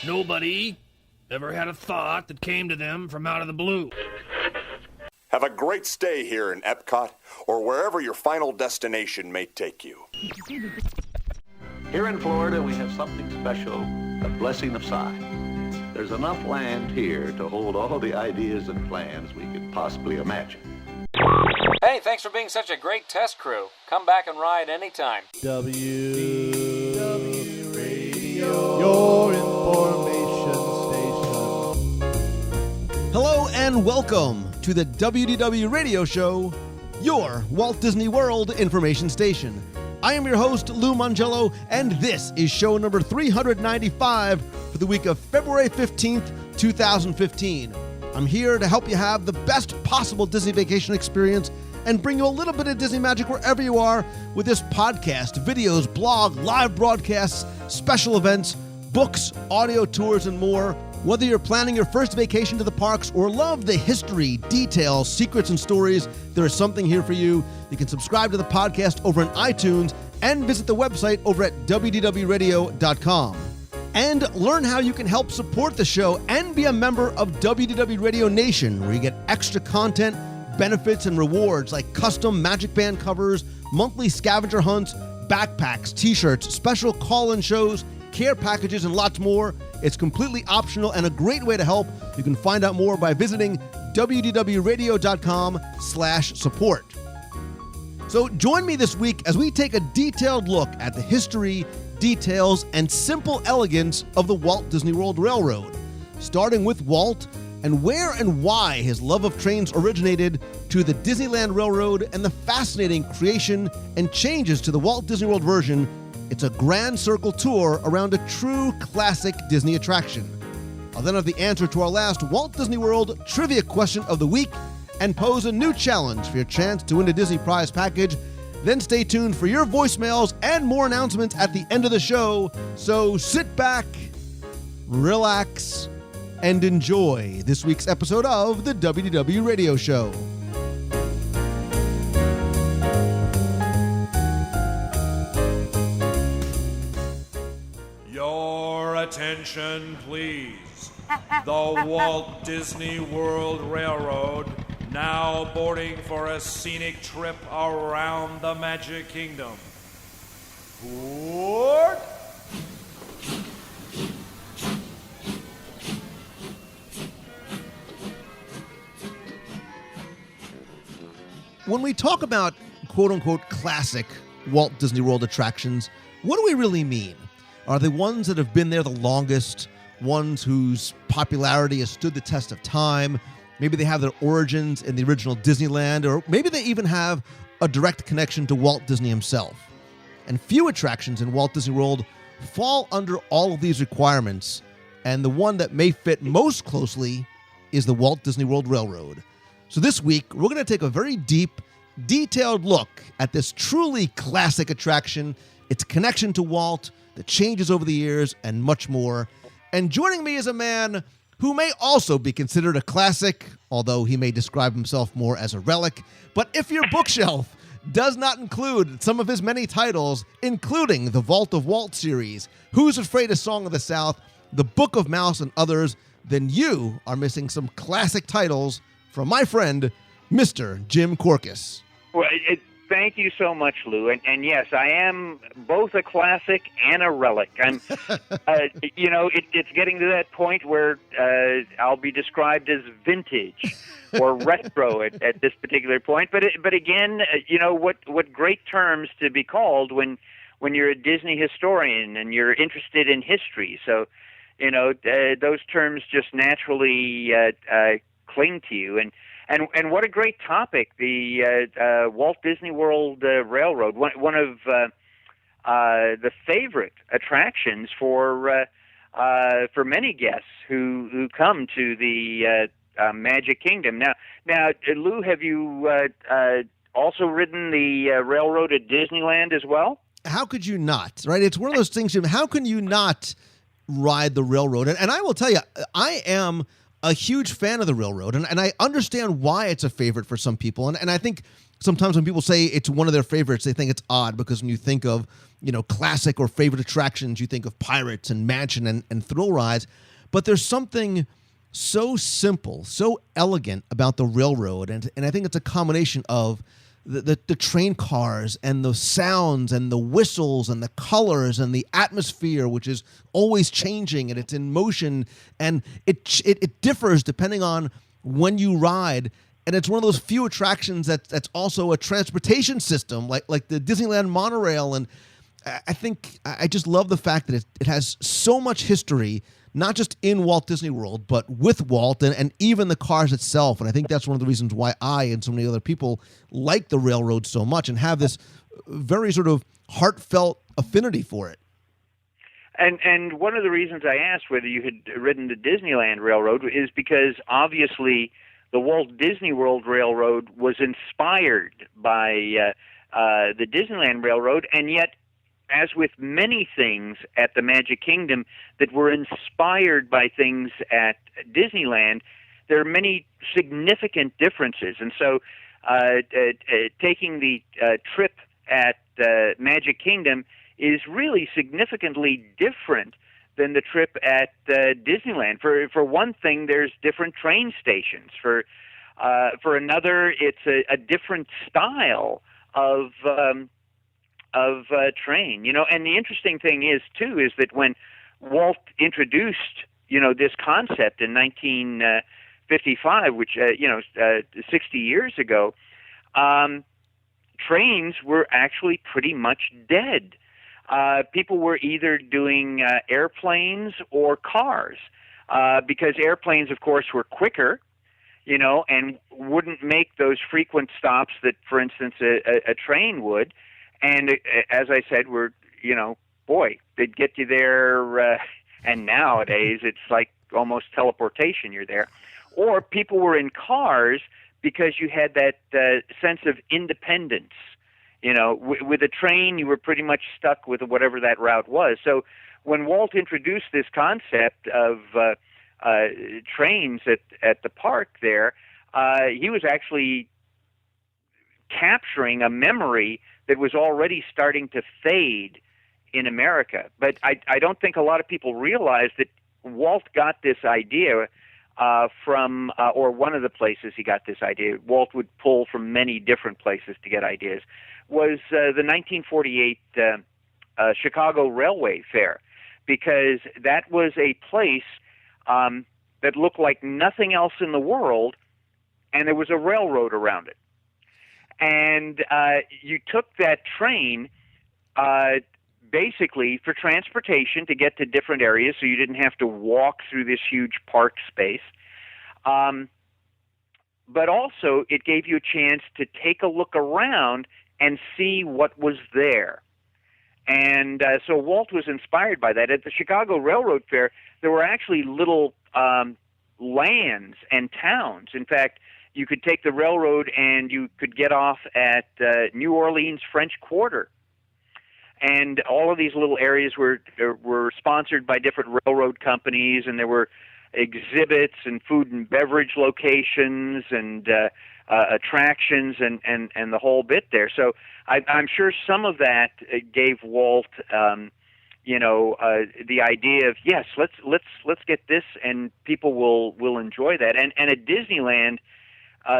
Nobody ever had a thought that came to them from out of the blue. Have a great stay here in Epcot or wherever your final destination may take you. Here in Florida, we have something special, a blessing of science. There's enough land here to hold all the ideas and plans we could possibly imagine. Hey, thanks for being such a great test crew. Come back and ride anytime. WDW Radio, your information station. Hello and welcome to the WDW Radio Show, your Walt Disney World information station. I am your host, Lou Mangello, and this is show number 395 for the week of February 15th, 2015. I'm here to help you have the best possible Disney vacation experience and bring you a little bit of Disney magic wherever you are with this podcast, videos, blog, live broadcasts, special events, books, audio tours, and more. Whether you're planning your first vacation to the parks or love the history, details, secrets, and stories, there is something here for you. You can subscribe to the podcast over on iTunes and visit the website over at WDWRadio.com. And learn how you can help support the show and be a member of WDW Radio Nation, where you get extra content, benefits, and rewards like custom Magic Band covers, monthly scavenger hunts, backpacks, t-shirts, special call-in shows, care packages, and lots more. It's completely optional and a great way to help. You can find out more by visiting WDWRadio.com/support. So join me this week as we take a detailed look at the history, details, and simple elegance of the Walt Disney World Railroad, starting with Walt and where and why his love of trains originated, to the Disneyland Railroad and the fascinating creation and changes to the Walt Disney World version. It's a grand circle tour around a true classic Disney attraction. I'll then have the answer to our last Walt Disney World trivia question of the week and pose a new challenge for your chance to win a Disney prize package. Then stay tuned for your voicemails and more announcements at the end of the show. So sit back, relax, and enjoy this week's episode of the WDW Radio Show. Your attention, please. The Walt Disney World Railroad now boarding for a scenic trip around the Magic Kingdom. Board! When we talk about quote-unquote classic Walt Disney World attractions, what do we really mean? Are they ones that have been there the longest, ones whose popularity has stood the test of time? Maybe they have their origins in the original Disneyland, or maybe they even have a direct connection to Walt Disney himself. And few attractions in Walt Disney World fall under all of these requirements, and the one that may fit most closely is the Walt Disney World Railroad. So this week, we're going to take a very deep, detailed look at this truly classic attraction, its connection to Walt, the changes over the years, and much more. And joining me is a man who may also be considered a classic, although he may describe himself more as a relic. But if your bookshelf does not include some of his many titles, including the Vault of Walt series, Who's Afraid of Song of the South, The Book of Mouse, and others, then you are missing some classic titles from my friend, Mr. Jim Korkis. Well, thank you so much, Lou. And yes, I am both a classic and a relic. I'm, it's getting to that point where I'll be described as vintage or retro at this particular point. But again, what great terms to be called when you're a Disney historian and you're interested in history. So, those terms just naturally cling to you. And what a great topic, the Walt Disney World Railroad, one of the favorite attractions for many guests who come to the Magic Kingdom. Now, Lou, have you also ridden the railroad at Disneyland as well? How could you not, right? It's one of those things, Jim, how can you not ride the railroad? And I will tell you, I am a huge fan of the railroad, and I understand why it's a favorite for some people. And I think sometimes when people say it's one of their favorites, they think it's odd because when you think of, classic or favorite attractions, you think of Pirates and Mansion and Thrill Rides. But there's something so simple, so elegant about the railroad. And I think it's a combination of the train cars and the sounds and the whistles and the colors and the atmosphere, which is always changing and it's in motion. And it differs depending on when you ride. And it's one of those few attractions that's also a transportation system, like the Disneyland monorail. And I just love the fact that it has so much history, not just in Walt Disney World, but with Walt and even the cars itself. And I think that's one of the reasons why I and so many other people like the railroad so much and have this very sort of heartfelt affinity for it. And one of the reasons I asked whether you had ridden the Disneyland Railroad is because obviously the Walt Disney World Railroad was inspired by the Disneyland Railroad, and yet, as with many things at the Magic Kingdom that were inspired by things at Disneyland, there are many significant differences. And so taking the trip at Magic Kingdom is really significantly different than the trip at Disneyland. For one thing, there's different train stations. For another, it's a different style of train, and the interesting thing is that when Walt introduced, this concept in 1955, which 60 years ago, trains were actually pretty much dead. People were either doing airplanes or cars, because airplanes, of course, were quicker, and wouldn't make those frequent stops that, for instance, a train would. And as I said, they'd get you there, and nowadays it's like almost teleportation, you're there. Or people were in cars because you had that sense of independence. With a train, you were pretty much stuck with whatever that route was. So when Walt introduced this concept of trains at the park there, he was actually capturing a memory that was already starting to fade in America. But I don't think a lot of people realize that Walt got this idea from, or one of the places he got this idea, Walt would pull from many different places to get ideas, was the 1948 Chicago Railway Fair, because that was a place that looked like nothing else in the world, and there was a railroad around it. And you took that train basically for transportation to get to different areas, so you didn't have to walk through this huge park space. But also, it gave you a chance to take a look around and see what was there. And so Walt was inspired by that. At the Chicago Railroad Fair, there were actually little lands and towns. In fact, you could take the railroad and you could get off at New Orleans French Quarter. And all of these little areas were sponsored by different railroad companies, and there were exhibits and food and beverage locations and attractions and the whole bit there. So I'm sure some of that gave Walt, the idea of, yes, let's get this, and people will enjoy that. And at Disneyland,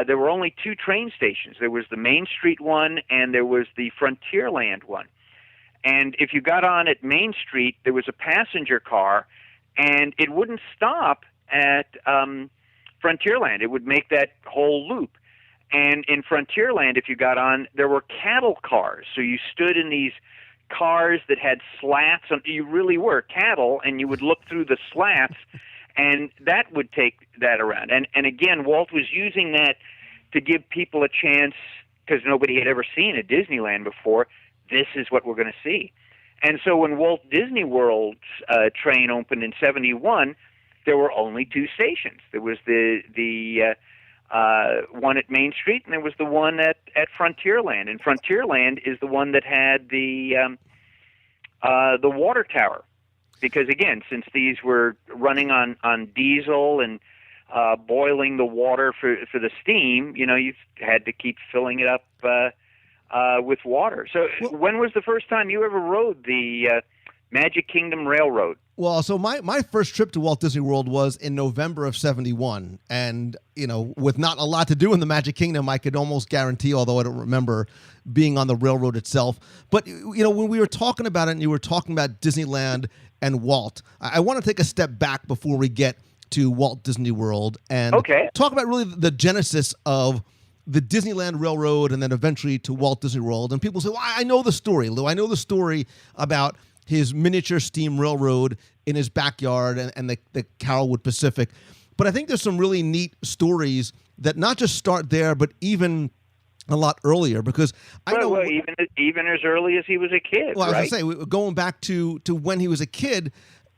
there were only two train stations. There was the Main Street one, and there was the Frontierland one. And if you got on at Main Street, there was a passenger car, and it wouldn't stop at Frontierland. It would make that whole loop. And in Frontierland, if you got on, there were cattle cars. So you stood in these cars that had slats. You really were cattle, and you would look through the slats, and that would take that around. And again, Walt was using that to give people a chance, because nobody had ever seen a Disneyland before. This is what we're going to see. And so when Walt Disney World's train opened in 1971, there were only two stations. There was the one at Main Street, and there was the one at Frontierland. And Frontierland is the one that had the water tower, because again, since these were running on diesel and boiling the water for the steam, you had to keep filling it up with water. So when was the first time you ever rode the Magic Kingdom Railroad? Well, so my first trip to Walt Disney World was in November of 71. And, with not a lot to do in the Magic Kingdom, I could almost guarantee, although I don't remember being on the railroad itself. But, when we were talking about it and you were talking about Disneyland and Walt, I want to take a step back before we get to Walt Disney World and talk about really the genesis of the Disneyland Railroad and then eventually to Walt Disney World. And people say, well, I know the story, Lou. I know the story about his miniature steam railroad in his backyard and the Carolwood Pacific. But I think there's some really neat stories that not just start there, but even a lot earlier, because I know even as early as he was a kid. Well, I was going to say, going back to when he was a kid,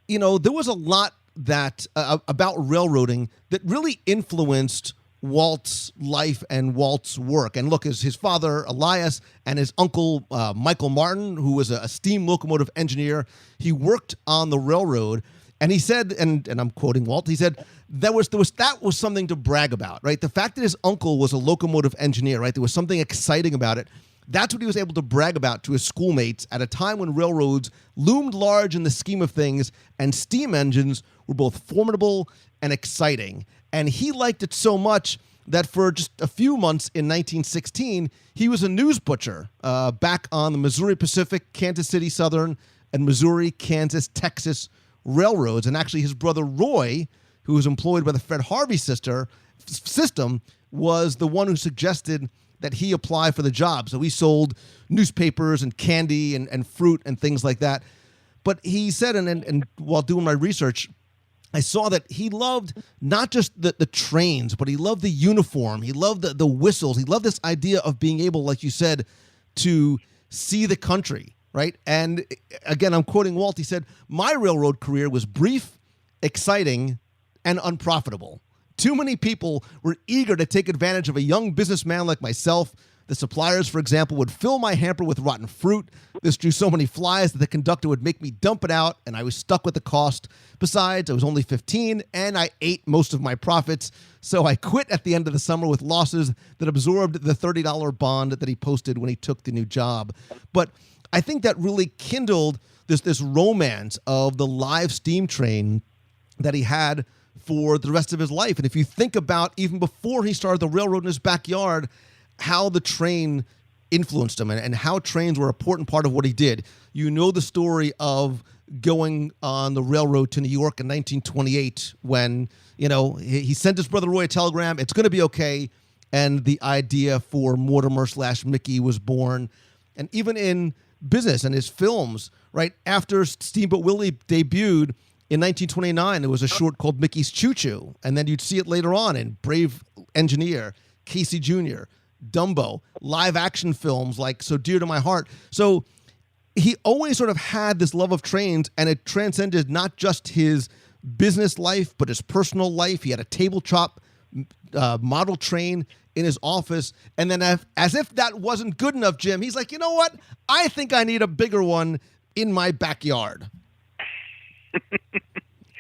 there was a lot that about railroading that really influenced Walt's life and Walt's work. And look, his father, Elias, and his uncle, Michael Martin, who was a steam locomotive engineer, he worked on the railroad. And he said, and I'm quoting Walt, he said, that was something to brag about, right? The fact that his uncle was a locomotive engineer, right? There was something exciting about it. That's what he was able to brag about to his schoolmates at a time when railroads loomed large in the scheme of things and steam engines were both formidable and exciting. And he liked it so much that for just a few months in 1916, he was a news butcher back on the Missouri Pacific, Kansas City Southern, and Missouri, Kansas, Texas railroads. And actually his brother Roy, who was employed by the Fred Harvey system, was the one who suggested that he apply for the job. So he sold newspapers and candy and fruit and things like that. But he said, and while doing my research, I saw that he loved not just the trains, but he loved the uniform. He loved the whistles. He loved this idea of being able, like you said, to see the country, right? And again, I'm quoting Walt. He said, my railroad career was brief, exciting, and unprofitable. Too many people were eager to take advantage of a young businessman like myself. The suppliers, for example, would fill my hamper with rotten fruit. This drew so many flies that the conductor would make me dump it out, and I was stuck with the cost. Besides, I was only 15, and I ate most of my profits, so I quit at the end of the summer with losses that absorbed the $30 bond that he posted when he took the new job. But I think that really kindled this romance of the live steam train that he had for the rest of his life. And if you think about even before he started the railroad in his backyard, how the train influenced him and how trains were an important part of what he did. You know the story of going on the railroad to New York in 1928 when, he sent his brother Roy a telegram, it's going to be okay. And the idea for Mortimer/Mickey was born. And even in business and his films, right after Steamboat Willie debuted, in 1929, there was a short called Mickey's Choo Choo, and then you'd see it later on in Brave Engineer, Casey Jr., Dumbo, live action films like So Dear to My Heart. So he always sort of had this love of trains, and it transcended not just his business life, but his personal life. He had a tabletop model train in his office, and then as if that wasn't good enough, Jim, he's like, you know what? I think I need a bigger one in my backyard.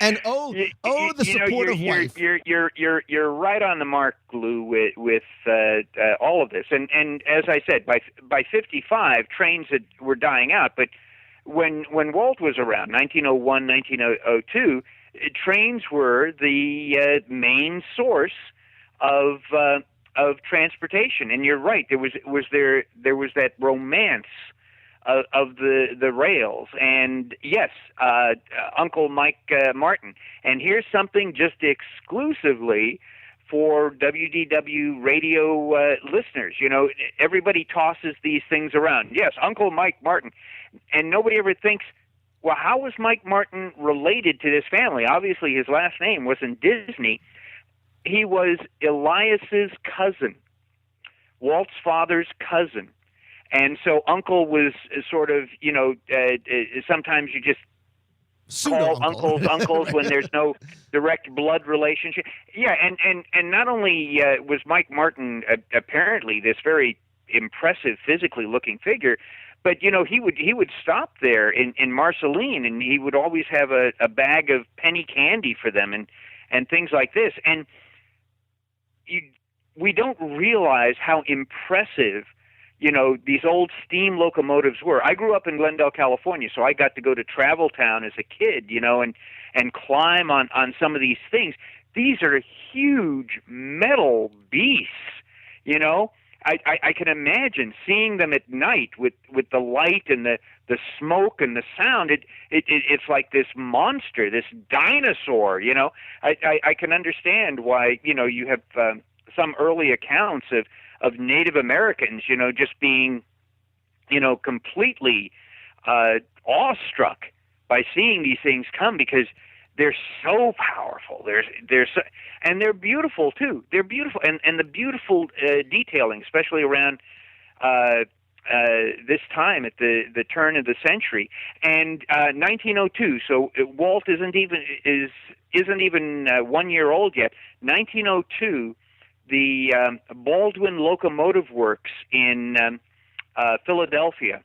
And the supportive wife. You're right on the mark, Lou, with all of this. And as I said, by 55, trains were dying out. But when Walt was around, 1901, 1902, trains were the main source of transportation. And you're right. There was that romance of the rails, and yes, Uncle Mike Martin. And here's something just exclusively for WDW radio listeners. Everybody tosses these things around. Yes, Uncle Mike Martin, and nobody ever thinks, well, how was Mike Martin related to this family? Obviously, his last name wasn't Disney. He was Elias's cousin, Walt's father's cousin. And so Uncle was sort of, sometimes you just call uncles when there's no direct blood relationship. Yeah, and not only was Mike Martin apparently this very impressive, physically looking figure, but he would stop there in Marceline, and he would always have a bag of penny candy for them and things like this. And we don't realize how impressive, these old steam locomotives were. I grew up in Glendale, California, so I got to go to Travel Town as a kid, and climb on some of these things. These are huge metal beasts, I can imagine seeing them at night with the light and the smoke and the sound. It's like this monster, this dinosaur. I can understand why you have some early accounts of Native Americans just being completely awestruck by seeing these things come, because they're so powerful. And they're beautiful too. They're beautiful, and the beautiful detailing, especially around this time at the turn of the century, and 1902. So Walt isn't even 1 year old yet. 1902, the Baldwin Locomotive Works in Philadelphia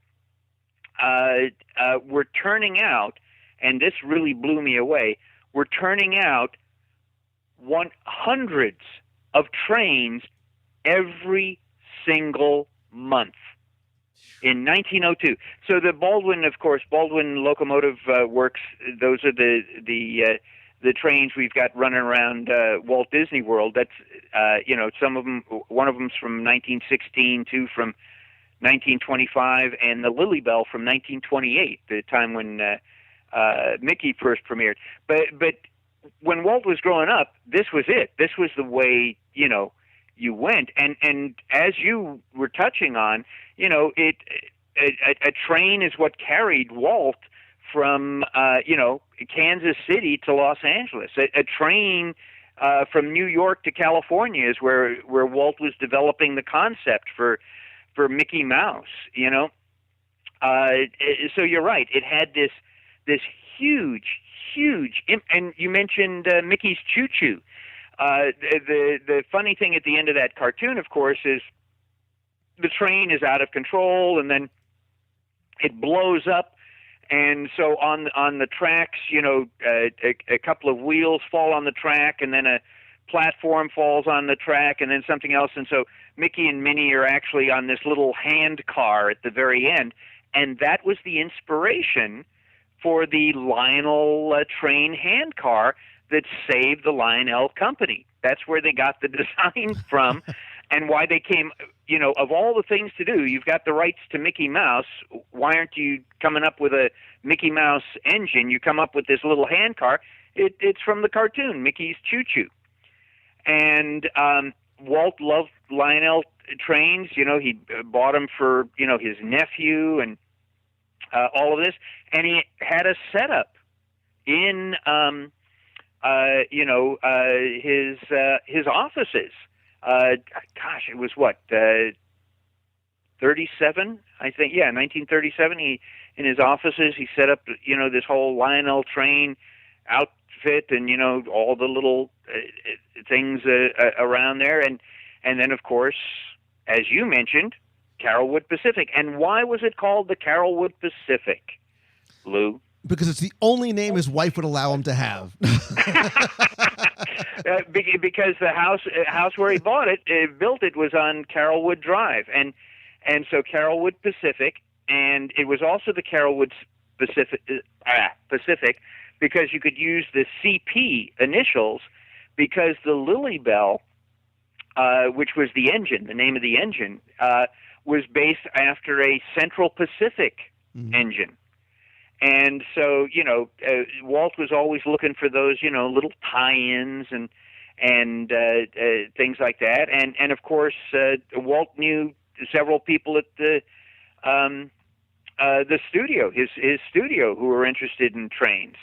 were turning out. And this really blew me away. We're turning out hundreds of trains every single month in 1902. So the Baldwin Locomotive Works, those are the trains we've got running around Walt Disney World. That's some of them. One of them's from 1916, two from 1925, and the Lily Bell from 1928, the time when Mickey first premiered. But when Walt was growing up, this was it. This was the way, you went. And as you were touching on, a train is what carried Walt from, Kansas City to Los Angeles. A train from New York to California is where Walt was developing the concept for Mickey Mouse, So you're right. It had this huge, and you mentioned Mickey's Choo Choo. The funny thing at the end of that cartoon, of course, is the train is out of control, and then it blows up, and so on the tracks, a couple of wheels fall on the track, and then a platform falls on the track, and then something else, and so Mickey and Minnie are actually on this little hand car at the very end, and that was the inspiration for the Lionel train hand car that saved the Lionel company. That's where they got the design from, and why they came, of all the things to do, you've got the rights to Mickey Mouse. Why aren't you coming up with a Mickey Mouse engine? You come up with this little hand car. It's from the cartoon, Mickey's Choo Choo. And Walt loved Lionel trains. He bought them for, his nephew and all of this. And he had a setup in, his offices. It was what, 37, I think. Yeah, 1937. In his offices, he set up, this whole Lionel train outfit and, all the little things around there. And then, of course, as you mentioned, Carolwood Pacific. And why was it called the Carolwood Pacific, Lou? Because it's the only name his wife would allow him to have. Because the house where he built it was on Carolwood Drive, and so Carolwood Pacific, and it was also the Carolwood Pacific because you could use the CP initials, because the Lily Bell, which was the engine, the name of the engine, was based after a Central Pacific engine. And so, Walt was always looking for those, little tie-ins and things like that. And of course, Walt knew several people at the studio, his studio, who were interested in trains.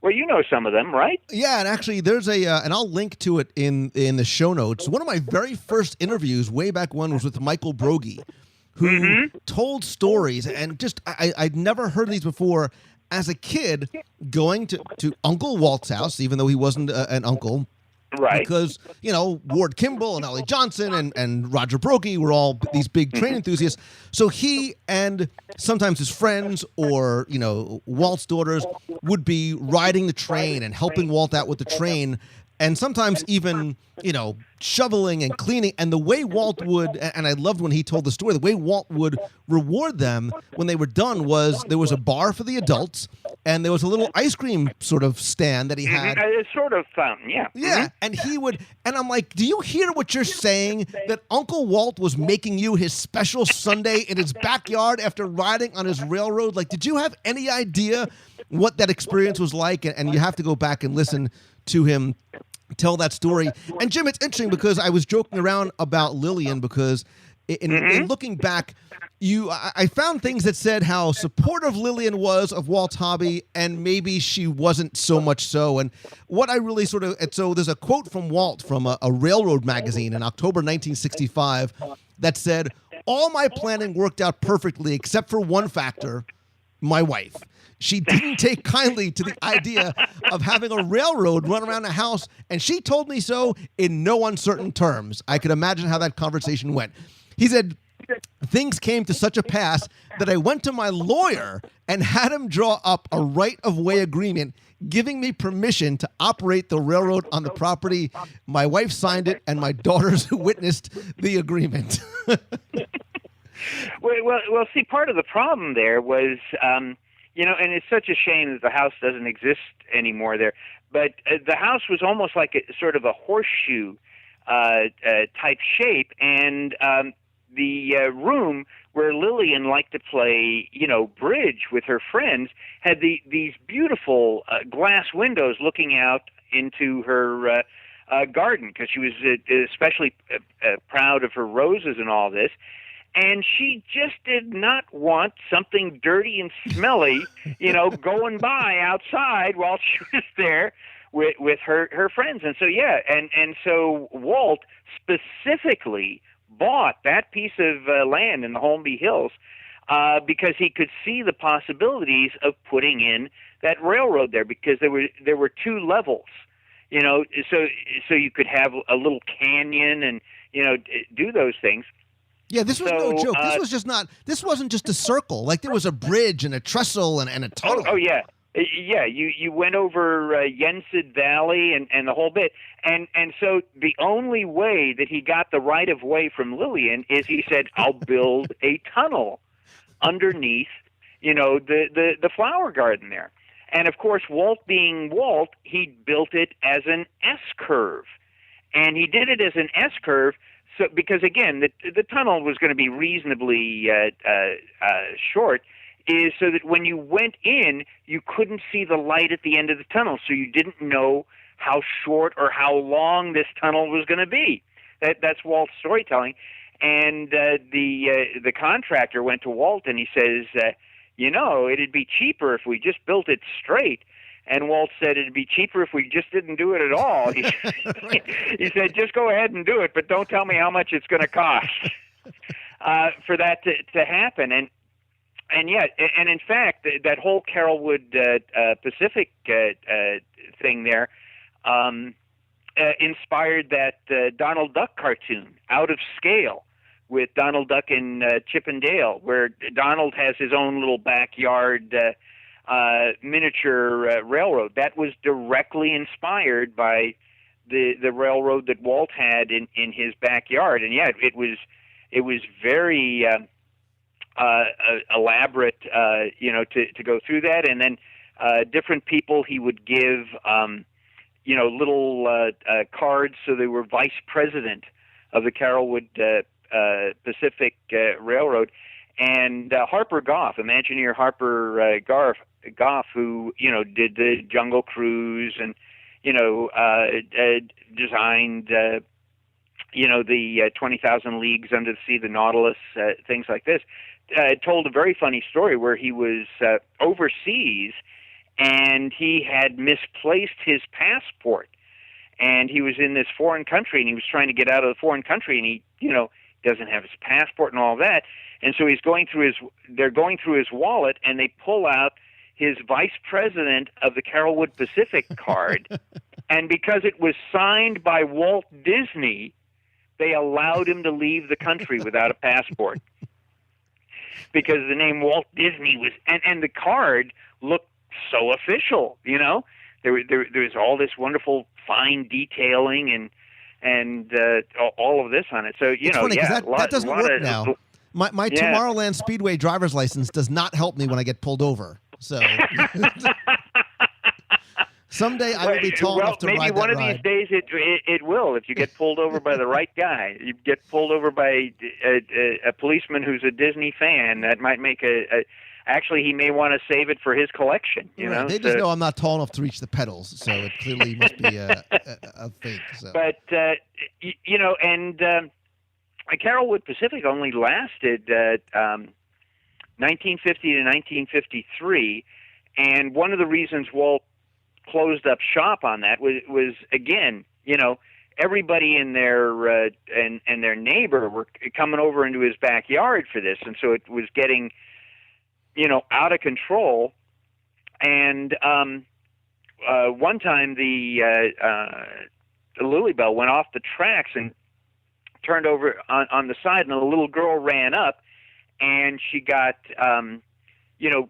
Well, you know some of them, right? Yeah, and actually, there's and I'll link to it in the show notes. One of my very first interviews way back when was with Michael Broggie, who told stories, and just I'd never heard these before. As a kid, going to Uncle Walt's house, even though he wasn't an uncle, right? Because Ward Kimball and Ollie Johnson and Roger Broggie were all these big train enthusiasts. So he and sometimes his friends or Walt's daughters would be riding the train and helping Walt out with the train. and sometimes even, shoveling and cleaning. And the way Walt would, and I loved when he told the story, the way Walt would reward them when they were done was there was a bar for the adults, and there was a little ice cream sort of stand that he had. A sort of fountain, yeah. Yeah, and he would, and I'm like, do you hear what you're saying? That Uncle Walt was making you his special sundae in his backyard after riding on his railroad? Like, did you have any idea what that experience was like? And you have to go back and listen to him tell that story. And Jim, it's interesting because I was joking around about Lillian because in looking back, I found things that said how supportive Lillian was of Walt's hobby, and maybe she wasn't so much so. And what I really so there's a quote from Walt from a railroad magazine in October 1965 that said, "All my planning worked out perfectly except for one factor, my wife. She didn't take kindly to the idea of having a railroad run around the house, and she told me so in no uncertain terms." I could imagine how that conversation went. He said, "Things came to such a pass that I went to my lawyer and had him draw up a right-of-way agreement giving me permission to operate the railroad on the property. My wife signed it, and my daughters witnessed the agreement." Well, see, part of the problem there was, and it's such a shame that the house doesn't exist anymore there, but the house was almost like a sort of a horseshoe type shape, and the room where Lillian liked to play, bridge with her friends had these beautiful glass windows looking out into her garden, because she was especially proud of her roses and all this. And she just did not want something dirty and smelly, going by outside while she was there with her friends. And so, and so Walt specifically bought that piece of land in the Holmby Hills because he could see the possibilities of putting in that railroad there, because there were two levels, so you could have a little canyon and do those things. Yeah, this was no joke. This wasn't just a circle. Like, there was a bridge and a trestle and a tunnel. Oh yeah. Yeah, you went over Yensid Valley and the whole bit. And so the only way that he got the right of way from Lillian is he said, "I'll build a tunnel underneath, the flower garden there." And of course, Walt being Walt, he built it as an S-curve. And he did it as an S-curve so because, again, the tunnel was going to be reasonably short, is so that when you went in, you couldn't see the light at the end of the tunnel, so you didn't know how short or how long this tunnel was going to be. That's Walt's storytelling. And the contractor went to Walt and he says, it'd be cheaper if we just built it straight. And Walt said it'd be cheaper if we just didn't do it at all. He said, "Just go ahead and do it, but don't tell me how much it's going to cost for that to happen." And in fact, that whole Carrollwood Pacific thing there inspired that Donald Duck cartoon, Out of Scale, with Donald Duck and Chip and Dale, where Donald has his own little backyard miniature railroad. That was directly inspired by the railroad that Walt had in his backyard. And yeah, it was very elaborate, to go through that. And then different people he would give, little cards, so they were vice president of the Carrollwood Pacific Railroad. And Harper Goff, Imagineer Harper Goff, who did the Jungle Cruise and designed the 20,000 Leagues Under the Sea, the Nautilus, things like this, told a very funny story where he was overseas and he had misplaced his passport, and he was in this foreign country and he was trying to get out of the foreign country, and he doesn't have his passport and all that. And so they're going through his wallet, and they pull out his vice president of the Carrollwood Pacific card. And because it was signed by Walt Disney, they allowed him to leave the country without a passport. Because the name Walt Disney was, and the card looked so official, There was all this wonderful fine detailing and all of this on it. So It's funny, 'cause that doesn't work now. My Tomorrowland Speedway driver's license does not help me when I get pulled over. So someday I will be tall enough to ride that maybe one of ride. these days it will. If you get pulled over by the right guy, you get pulled over by a policeman who's a Disney fan. That might make actually, he may want to save it for his collection. You know, they just know I'm not tall enough to reach the pedals, so it clearly must be a fake. So. But you know, and Carolwood Pacific only lasted 1950 to 1953, and one of the reasons Walt closed up shop on that was again, you know, everybody in their and their neighbor were coming over into his backyard for this, and so it was getting, you know, out of control. And one time the Lily Bell went off the tracks and turned over on the side, and a little girl ran up, and she got you know,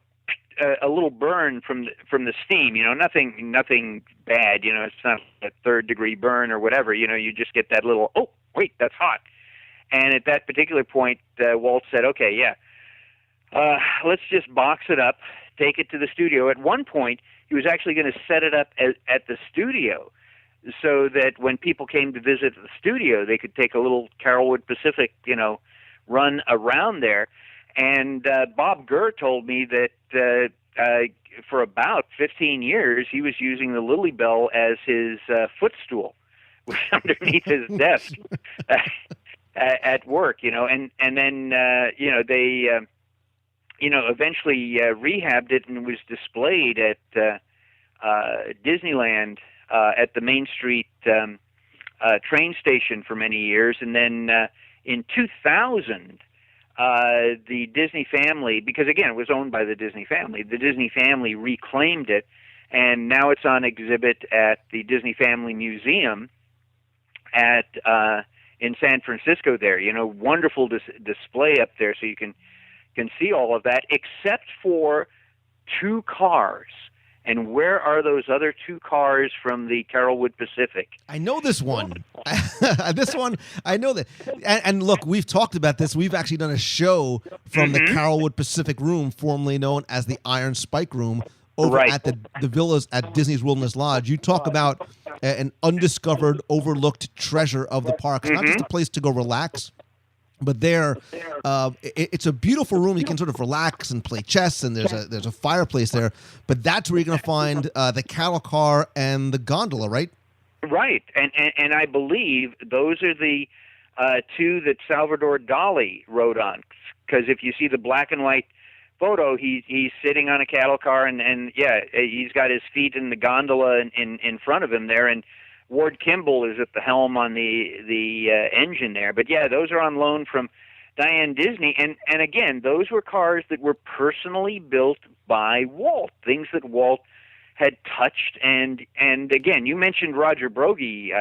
a little burn from the steam. You know, nothing bad. You know, it's not a third-degree burn or whatever. You know, you just get that little, oh wait, that's hot. And at that particular point, Walt said, okay, yeah, let's just box it up, take it to the studio. At one point, he was actually going to set it up at the studio, so that when people came to visit the studio, they could take a little Carolwood Pacific, you know, run around there. And Bob Gurr told me that for about 15 years, he was using the Lily Bell as his footstool underneath his desk at work, you know. And then, you know, they, you know, eventually rehabbed it and was displayed at Disneyland at the Main Street train station for many years. And then in 2000, the Disney family, because again, it was owned by the Disney family reclaimed it, and now it's on exhibit at the Disney Family Museum at in San Francisco there. You know, wonderful display up there, so you can see all of that, except for two cars. And where are those other two cars from the Carolwood Pacific? I know this one. This one, I know that. And look, we've talked about this. We've actually done a show from the Carolwood Pacific Room, formerly known as the Iron Spike Room, over at the villas at Disney's Wilderness Lodge. You talk about an undiscovered, overlooked treasure of the park. It's not just a place to go relax, but there, it's a beautiful room. You can sort of relax and play chess, and there's a fireplace there. But that's where you're going to find the cattle car and the gondola, right? Right, and I believe those are the two that Salvador Dali rode on. Because if you see the black and white photo, he's sitting on a cattle car, and yeah, he's got his feet in the gondola in front of him there, and Ward Kimball is at the helm on the engine there. But yeah, those are on loan from Diane Disney. And again, those were cars that were personally built by Walt, things that Walt had touched. And again, you mentioned Roger Broggie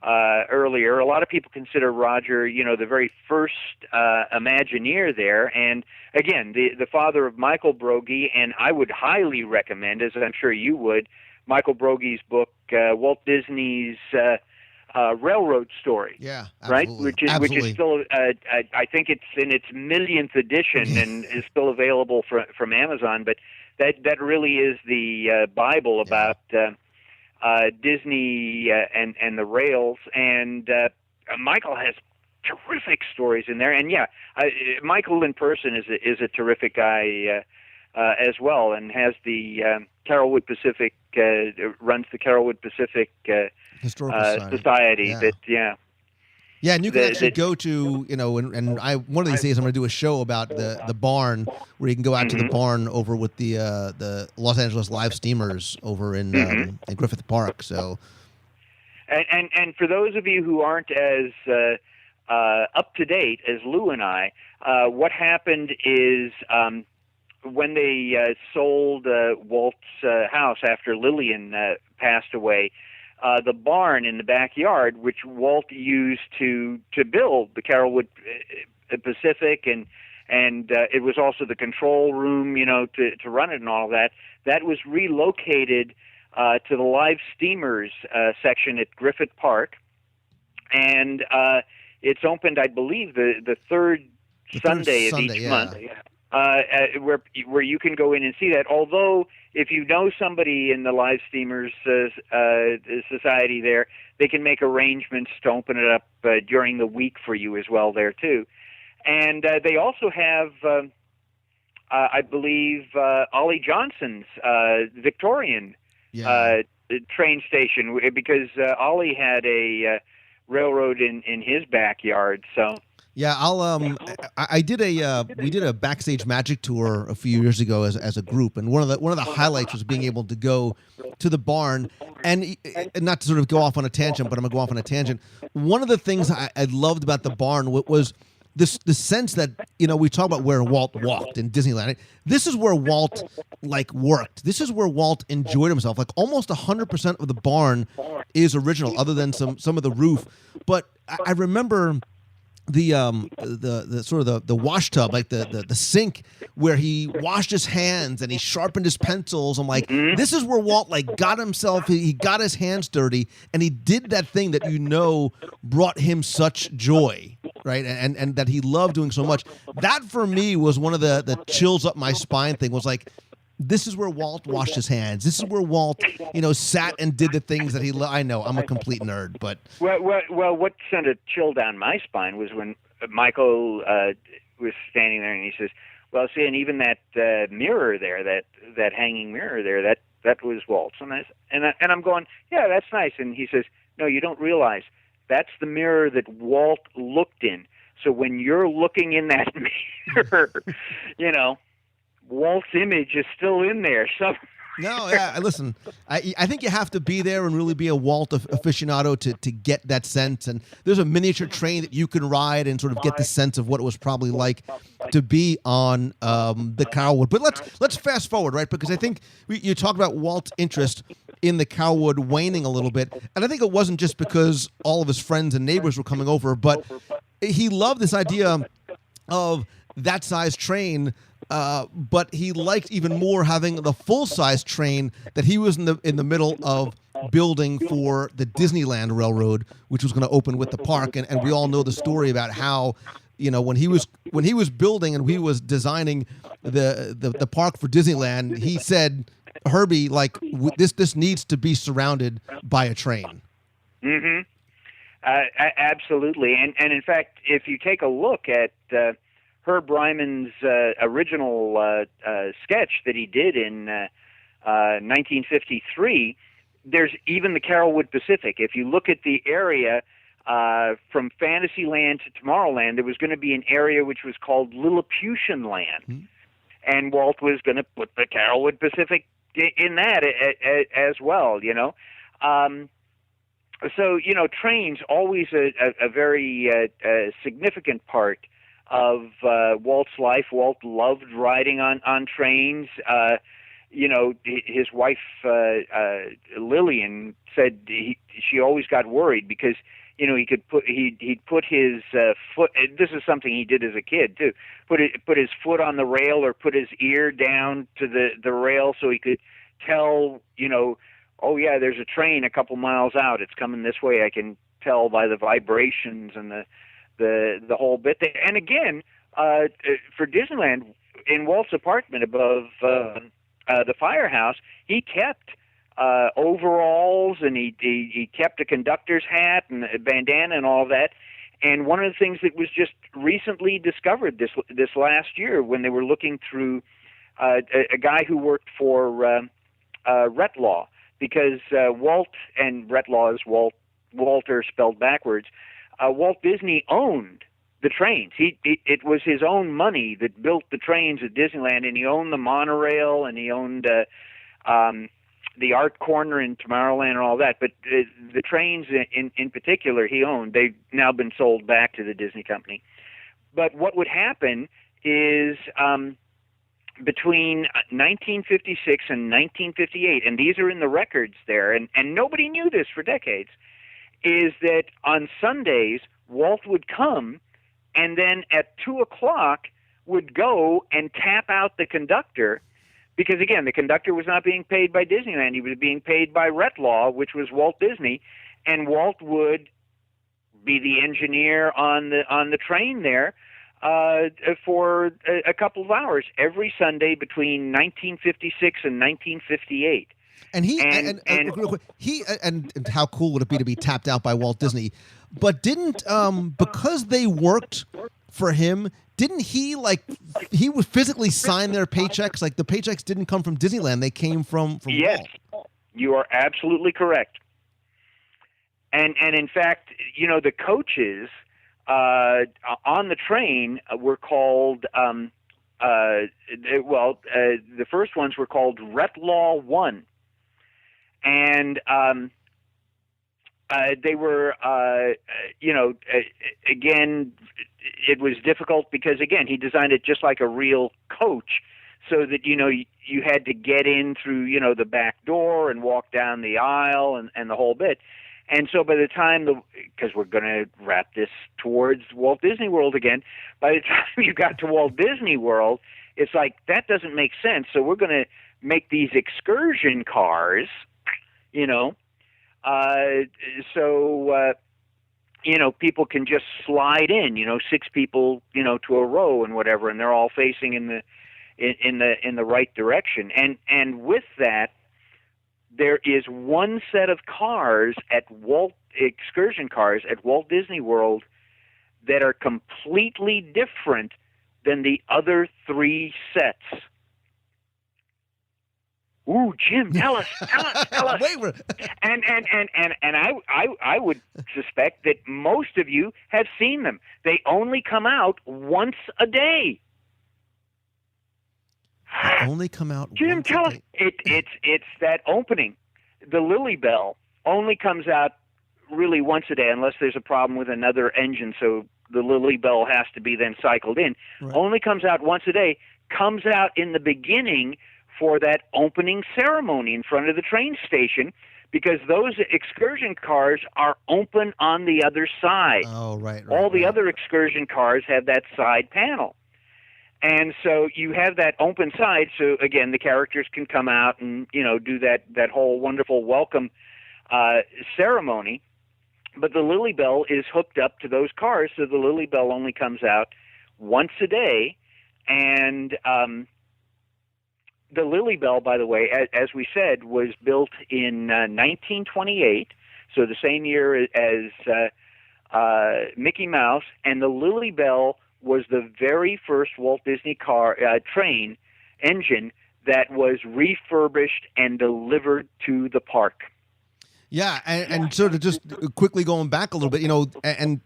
earlier. A lot of people consider Roger, you know, the very first Imagineer there. And again, the father of Michael Broggie, and I would highly recommend, as I'm sure you would, Michael Broggie's book, Walt Disney's Railroad Story. Yeah, absolutely. Right, which is still, I think it's in its millionth edition and is still available from Amazon. But that really is the Bible about Disney and the rails. And Michael has terrific stories in there. And yeah, Michael in person is a terrific guy as well, and has the Carolwood Pacific, runs the Carolwood Pacific Historical Society. Yeah. Yeah, and you can actually go to, you know, and I one of these days I'm going to do a show about the barn, where you can go out to the barn over with the Los Angeles Live Steamers over in Griffith Park. So, and for those of you who aren't as up to date as Lou and I, what happened is when they sold Walt's house after Lillian passed away, the barn in the backyard, which Walt used to build the Carolwood Pacific, and it was also the control room, you know, to run it and all that. That was relocated to the live steamers section at Griffith Park, and it's opened, I believe, the third Sunday of each month, where you can go in and see that. Although, if you know somebody in the live steamers society there, they can make arrangements to open it up during the week for you as well there too. And they also have, I believe, Ollie Johnson's Victorian train station, because Ollie had a railroad in his backyard. So yeah, we did a backstage magic tour a few years ago as a group, and one of the highlights was being able to go to the barn, and not to sort of go off on a tangent, but I'm gonna go off on a tangent. One of the things I loved about the barn was the sense that, we talk about where Walt walked in Disneyland. This is where Walt worked. This is where Walt enjoyed himself. Like almost 100% of the barn is original, other than some of the roof. But I remember the sort of the wash tub, like the sink where he washed his hands and he sharpened his pencils. I'm like, this is where Walt got himself, he got his hands dirty, and he did that thing that brought him such joy, right? And that he loved doing so much. That for me was one of the chills up my spine thing, was like, this is where Walt washed his hands. This is where Walt, sat and did the things that he loved. I know I'm a complete nerd, but well, what sent a chill down my spine was when Michael was standing there and he says, "Well, see, and even that mirror there, that hanging mirror there, that was Walt's." And I'm going, "Yeah, that's nice." And he says, "No, you don't realize that's the mirror that Walt looked in. So when you're looking in that mirror, Walt's image is still in there." So no, yeah, listen, I think you have to be there and really be a Walt aficionado to get that sense. And there's a miniature train that you can ride and sort of get the sense of what it was probably like to be on the Carolwood. But let's fast forward, right? Because I think you talked about Walt's interest in the Carolwood waning a little bit, and I think it wasn't just because all of his friends and neighbors were coming over, but he loved this idea of that size train. But he liked even more having the full-size train that he was in the middle of building for the Disneyland Railroad, which was going to open with the park. And we all know the story about how, when he was building and he was designing the park for Disneyland, he said, "Herbie, this needs to be surrounded by a train." Mm-hmm. Absolutely. And in fact, if you take a look at Herb Ryman's original sketch that he did in 1953, there's even the Carolwood Pacific. If you look at the area from Fantasyland to Tomorrowland, there was going to be an area which was called Lilliputian Land. Mm-hmm. And Walt was going to put the Carolwood Pacific in that as well, So, trains, always a very significant part of Walt's life. Walt loved riding on trains. His wife Lillian said she always got worried because he'd put his foot. This is something he did as a kid too. Put his foot on the rail or put his ear down to the rail so he could tell. Oh yeah, there's a train a couple miles out. It's coming this way. I can tell by the vibrations and the whole bit there. And again, for Disneyland, in Walt's apartment above the firehouse, he kept overalls, and he kept a conductor's hat and a bandana and all that. And one of the things that was just recently discovered this last year, when they were looking through a guy who worked for Retlaw, because Walt, and Retlaw is Walter spelled backwards. Walt Disney owned the trains. It was his own money that built the trains at Disneyland, and he owned the monorail, and he owned the Art Corner in Tomorrowland and all that. But the trains in particular he owned. They've now been sold back to the Disney Company. But what would happen is between 1956 and 1958, and these are in the records there, and nobody knew this for decades, is that on Sundays, Walt would come and then at 2 o'clock would go and tap out the conductor because again, the conductor was not being paid by Disneyland; he was being paid by Retlaw, which was Walt Disney, and Walt would be the engineer on the train there for a couple of hours every Sunday between 1956 and 1958. And real quick, and how cool would it be to be tapped out by Walt Disney? But didn't because they worked for him, didn't he he would physically sign their paychecks? Like the paychecks didn't come from Disneyland; they came from yes, Walt. You are absolutely correct. And in fact, the coaches on the train were called the first ones were called Retlaw 1. And they were, again, it was difficult because, again, he designed it just like a real coach so that, you had to get in through, the back door and walk down the aisle and the whole bit. And so by the time, because we're going to wrap this towards Walt Disney World again, by the time you got to Walt Disney World, it's like, that doesn't make sense. So we're going to make these excursion cars, people can just slide in, 6 people, to a row and whatever, and they're all facing in the right direction. And with that, there is one set of cars excursion cars at Walt Disney World that are completely different than the other 3 sets. Ooh, Jim, tell us. Wait, and I would suspect that most of you have seen them. They only come out once a day. They only come out. Jim, once tell a us. day. It's that opening. The Lily Bell only comes out really once a day, unless there's a problem with another engine. So the Lily Bell has to be then cycled in. Right. Only comes out once a day. Comes out in the beginning for that opening ceremony in front of the train station, because those excursion cars are open on the other side. Oh, right. All the other excursion cars have that side panel. And so you have that open side, so again, the characters can come out and, do that whole wonderful welcome ceremony. But the Lily Bell is hooked up to those cars, so the Lily Bell only comes out once a day. And the Lily Bell, by the way, as we said, was built in 1928, so the same year as Mickey Mouse, and the Lily Bell was the very first Walt Disney train engine that was refurbished and delivered to the park. Yeah, and sort of just quickly going back a little bit, and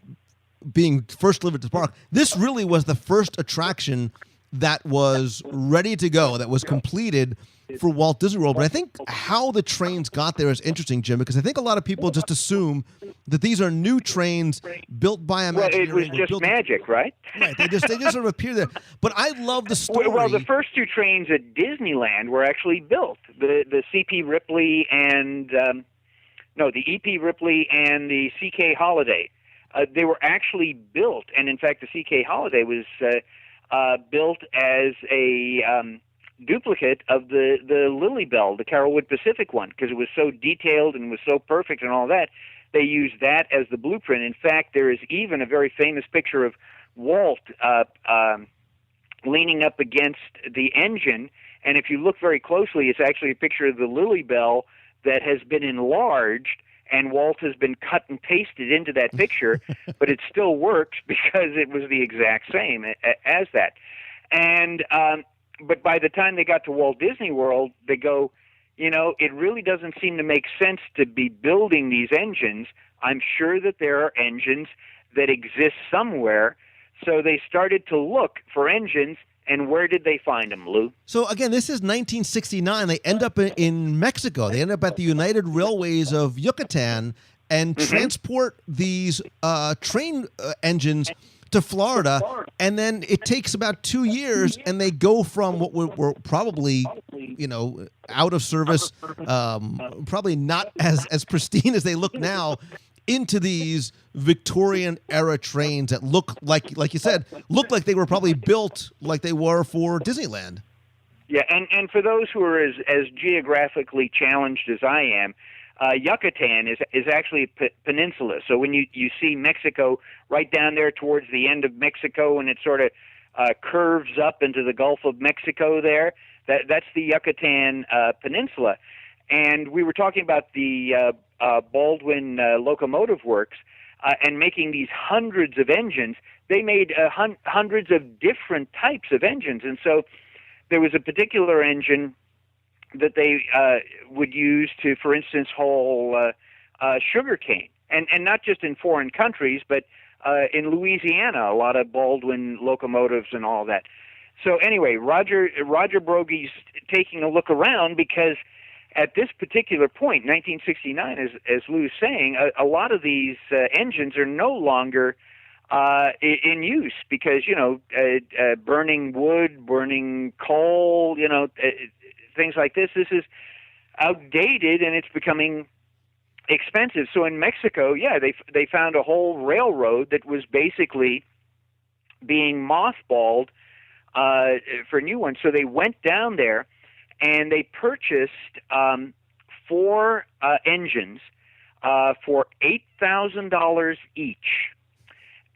being first delivered to the park, this really was the first attraction that was ready to go, that was completed for Walt Disney World. But I think how the trains got there is interesting, Jim, because I think a lot of people just assume that these are new trains built by Imagineering. Well, it was just magic, right? Right. They just sort of appear there. But I love the story. Well, the first 2 trains at Disneyland were actually built. The C.P. Ripley and the E.P. Ripley and the C.K. Holiday. They were actually built, and in fact, the C.K. Holiday was built as a duplicate of the Lily Bell, the Carolwood Pacific one, because it was so detailed and was so perfect and all that. They used that as the blueprint. In fact, there is even a very famous picture of Walt leaning up against the engine, and if you look very closely, it's actually a picture of the Lily Bell that has been enlarged, and Walt has been cut and pasted into that picture, but it still works because it was the exact same as that. And but by the time they got to Walt Disney World, they go, it really doesn't seem to make sense to be building these engines. I'm sure that there are engines that exist somewhere. So they started to look for engines, and where did they find them, Lou? So again, this is 1969. They end up in Mexico. They end up at the United Railways of Yucatan and transport these train engines to Florida, and then it takes about 2 years, and they go from what were probably, out of service, probably not as pristine as they look now, into these Victorian era trains that look like you said, look like they were probably built like they were for Disneyland. Yeah, and for those who are as geographically challenged as I am, Yucatan is actually a peninsula. So when you see Mexico right down there towards the end of Mexico, and it sort of curves up into the Gulf of Mexico there, that's the Yucatan Peninsula. And we were talking about the Baldwin Locomotive Works and making these hundreds of engines. They made hundreds of different types of engines. And so there was a particular engine that they would use to, for instance, haul sugarcane. And not just in foreign countries, but in Louisiana, a lot of Baldwin locomotives and all that. So anyway, Roger Brogy's taking a look around because at this particular point, 1969, as Lou's saying, a lot of these engines are no longer in use because, burning wood, burning coal, things like this. This is outdated and it's becoming expensive. So in Mexico, they found a whole railroad that was basically being mothballed for new ones. So they went down there and they purchased 4 engines for $8,000 each.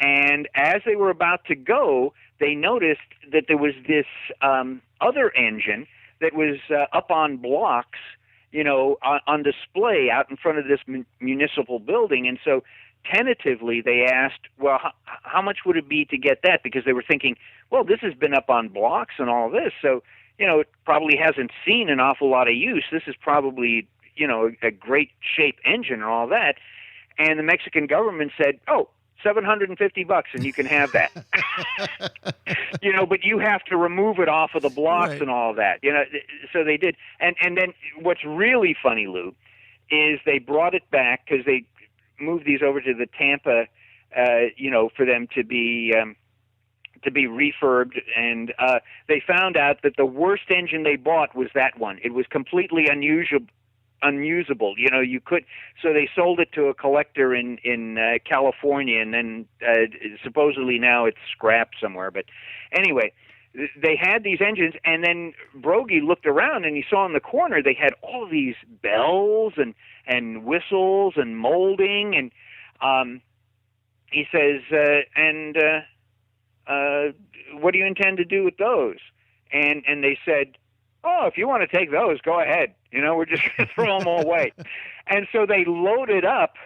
And as they were about to go, they noticed that there was this other engine that was up on blocks, on display out in front of this municipal building. And so tentatively they asked, well, how much would it be to get that? Because they were thinking, well, this has been up on blocks and all this, so it probably hasn't seen an awful lot of use. This is probably, a great shape engine and all that. And the Mexican government said, oh, $750 and you can have that. But you have to remove it off of the blocks Right. and all that. So they did. And then what's really funny, Lou, is they brought it back because they moved these over to the Tampa, for them to be refurbed, and they found out that the worst engine they bought was that one. It was completely unusable. You could. So they sold it to a collector in California, and then supposedly now it's scrapped somewhere. But anyway, they had these engines, and then Brogy looked around and he saw in the corner they had all these bells and whistles and molding, and he says, what do you intend to do with those? And they said, oh, if you want to take those, go ahead. We're just going to throw them all away. And so they loaded up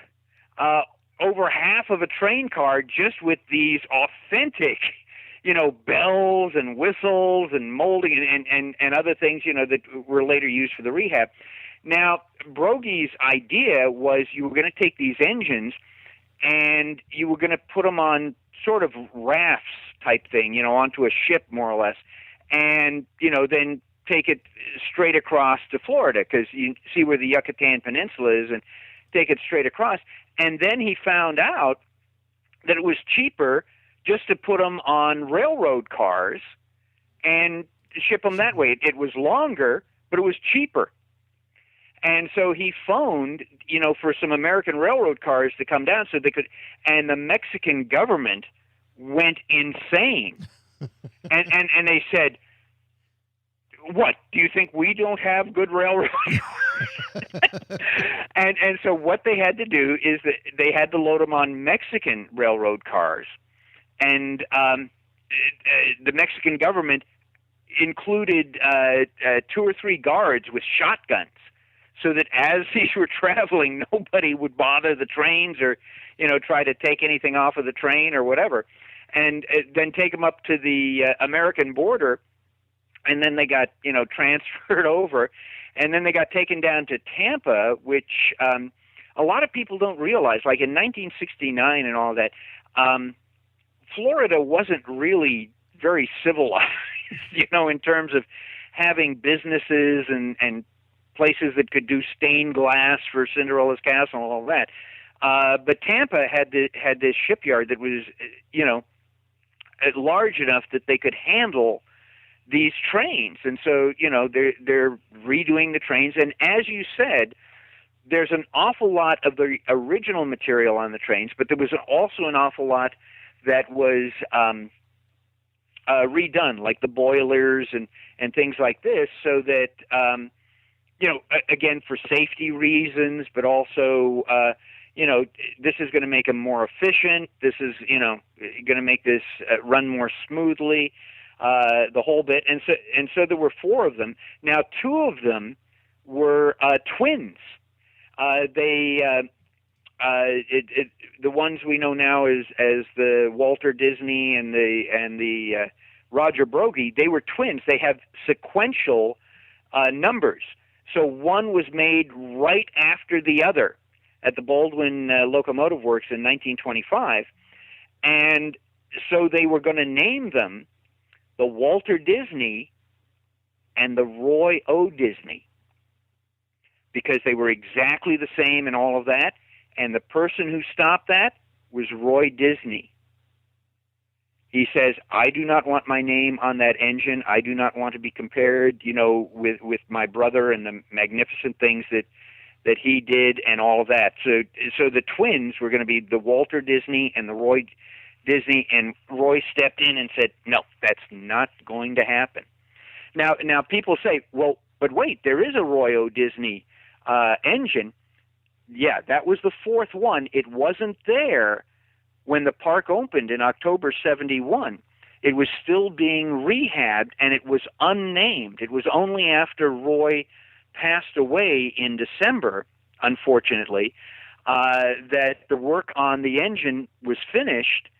over half of a train car just with these authentic, bells and whistles and molding and other things, that were later used for the rehab. Now, Brogy's idea was you were going to take these engines and you were going to put them on sort of rafts type thing, onto a ship more or less, and, then take it straight across to Florida, because you see where the Yucatan Peninsula is, and take it straight across. And then he found out that it was cheaper just to put them on railroad cars and ship them that way. It was longer, but it was cheaper. And so he phoned, for some American railroad cars to come down so they could, and the Mexican government went insane. and they said, what, do you think we don't have good railroad cars? and so what they had to do is that they had to load them on Mexican railroad cars. And the Mexican government included 2 or 3 guards with shotguns, so that as these were traveling, nobody would bother the trains or, try to take anything off of the train or whatever. And then take them up to the American border, and then they got, transferred over. And then they got taken down to Tampa, which a lot of people don't realize. Like in 1969 and all that, Florida wasn't really very civilized, in terms of having businesses and places that could do stained glass for Cinderella's Castle and all that. But Tampa had this shipyard that was, large enough that they could handle these trains. And so, they're redoing the trains. And as you said, there's an awful lot of the original material on the trains, but there was also an awful lot that was redone, like the boilers and things like this, so that again, for safety reasons, but also this is going to make them more efficient. This is going to make this run more smoothly, the whole bit. And so there were 4 of them. Now 2 of them were twins. The ones we know now as the Walter Disney and the Roger Broggie, they were twins. They have sequential numbers. So one was made right after the other at the Baldwin Locomotive Works in 1925, and so they were going to name them the Walter Disney and the Roy O. Disney, because they were exactly the same and all of that, and the person who stopped that was Roy Disney. He says, I do not want my name on that engine. I do not want to be compared, with my brother and the magnificent things that he did and all of that. So the twins were going to be the Walter Disney and the Roy Disney, and Roy stepped in and said, no, that's not going to happen. Now people say, well, but wait, there is a Roy O. Disney engine. Yeah, that was the 4th one. It wasn't there when the park opened in October 71. It was still being rehabbed, and it was unnamed. It was only after Roy passed away in December, unfortunately, that the work on the engine was finished,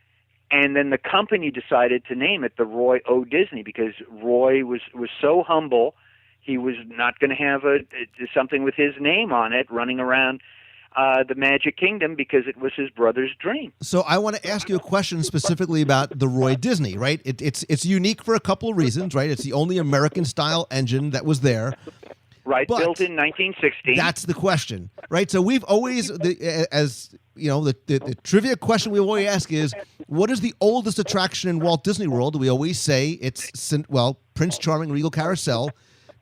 and then the company decided to name it the Roy O. Disney, because Roy was so humble. He was not going to have something with his name on it running around the Magic Kingdom, because it was his brother's dream. So I want to ask you a question specifically about the Roy Disney, right? It's unique for a couple of reasons, right? It's the only American-style engine that was there. Right, but built in 1916. That's the question, right? So we've always, the trivia question we always ask is, what is the oldest attraction in Walt Disney World? We always say it's, Prince Charming Regal Carousel,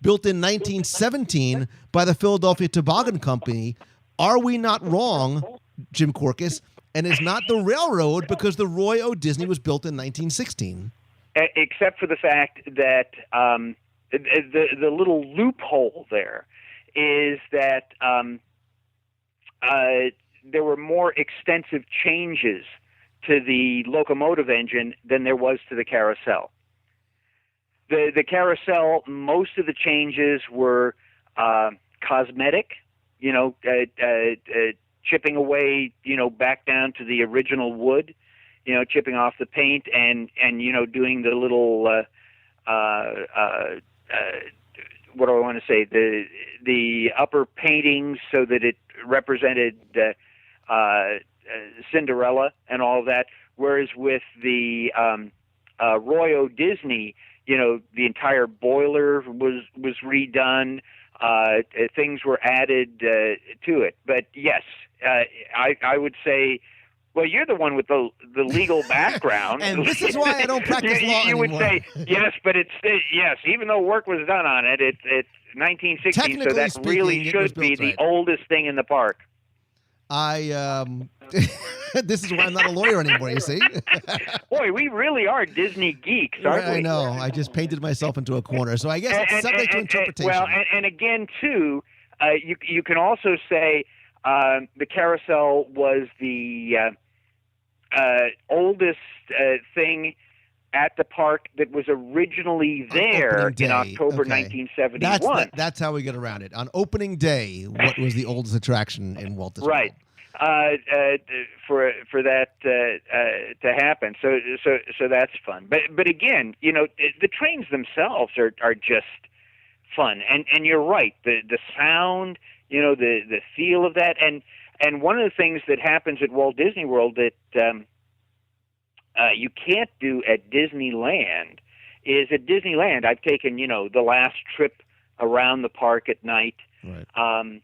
built in 1917 by the Philadelphia Toboggan Company. Are we not wrong, Jim Korkis? And is not the railroad, because the Roy O. Disney was built in 1916? Except for the fact that the little loophole there is that there were more extensive changes to the locomotive engine than there was to the carousel. The carousel, most of the changes were cosmetic, chipping away, back down to the original wood, chipping off the paint and doing the little, what do I want to say, the upper paintings so that it represented Cinderella and all of that. Whereas with the Roy O. Disney, the entire boiler was redone. Things were added to it. But yes, I would say, well, you're the one with the legal background. And this is why I don't practice law you anymore. would say, yes, but yes, even though work was done on it, it's 1916, so that really should be the oldest thing in the park. This is why I'm not a lawyer anymore, you see? Boy, we really are Disney geeks, aren't we? I know. I just painted myself into a corner. So I guess it's subject to interpretation. Well, and again, too, you can also say the carousel was the oldest thing at the park that was originally there in October 1971. That's how we get around it. On opening day, what was the oldest attraction in Walt Disney World? Right. For that to happen, so that's fun. But again, the trains themselves are just fun, and you're right. The sound, the feel of that, and one of the things that happens at Walt Disney World that you can't do at Disneyland is at Disneyland. I've taken the last trip around the park at night. Right. On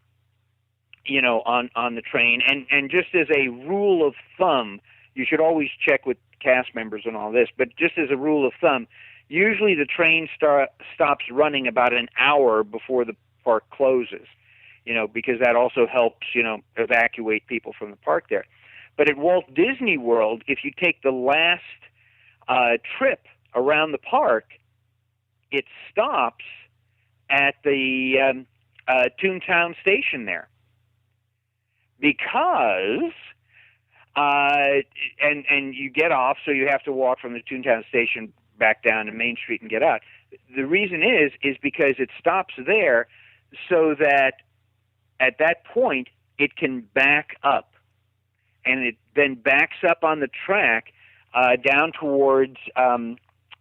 the train. And just as a rule of thumb, you should always check with cast members and all this, but just as a rule of thumb, usually the train stops running about an hour before the park closes, because that also helps, evacuate people from the park there. But at Walt Disney World, if you take the last trip around the park, it stops at the Toontown station there, because and you get off, so you have to walk from the Toontown station back down to Main Street and get out. The reason is because it stops there so that at that point it can back up, and it then backs up on the track down towards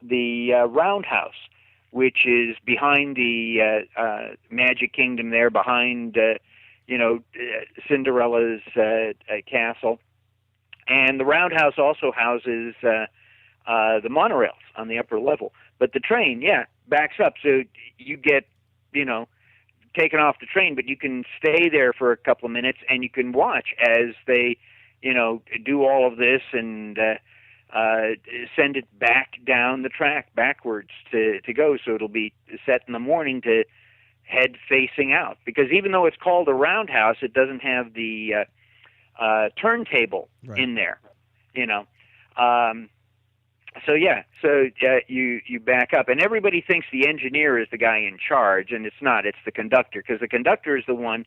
the Roundhouse, which is behind the Magic Kingdom there, behind Cinderella's castle. And the Roundhouse also houses the monorails on the upper level. But the train, backs up. So you get, taken off the train, but you can stay there for a couple of minutes and you can watch as they, do all of this and send it back down the track backwards to go. So it'll be set in the morning to head facing out. Because even though it's called a Roundhouse, it doesn't have the turntable in there, So you back up, and everybody thinks the engineer is the guy in charge, and it's not. It's the conductor, because the conductor is the one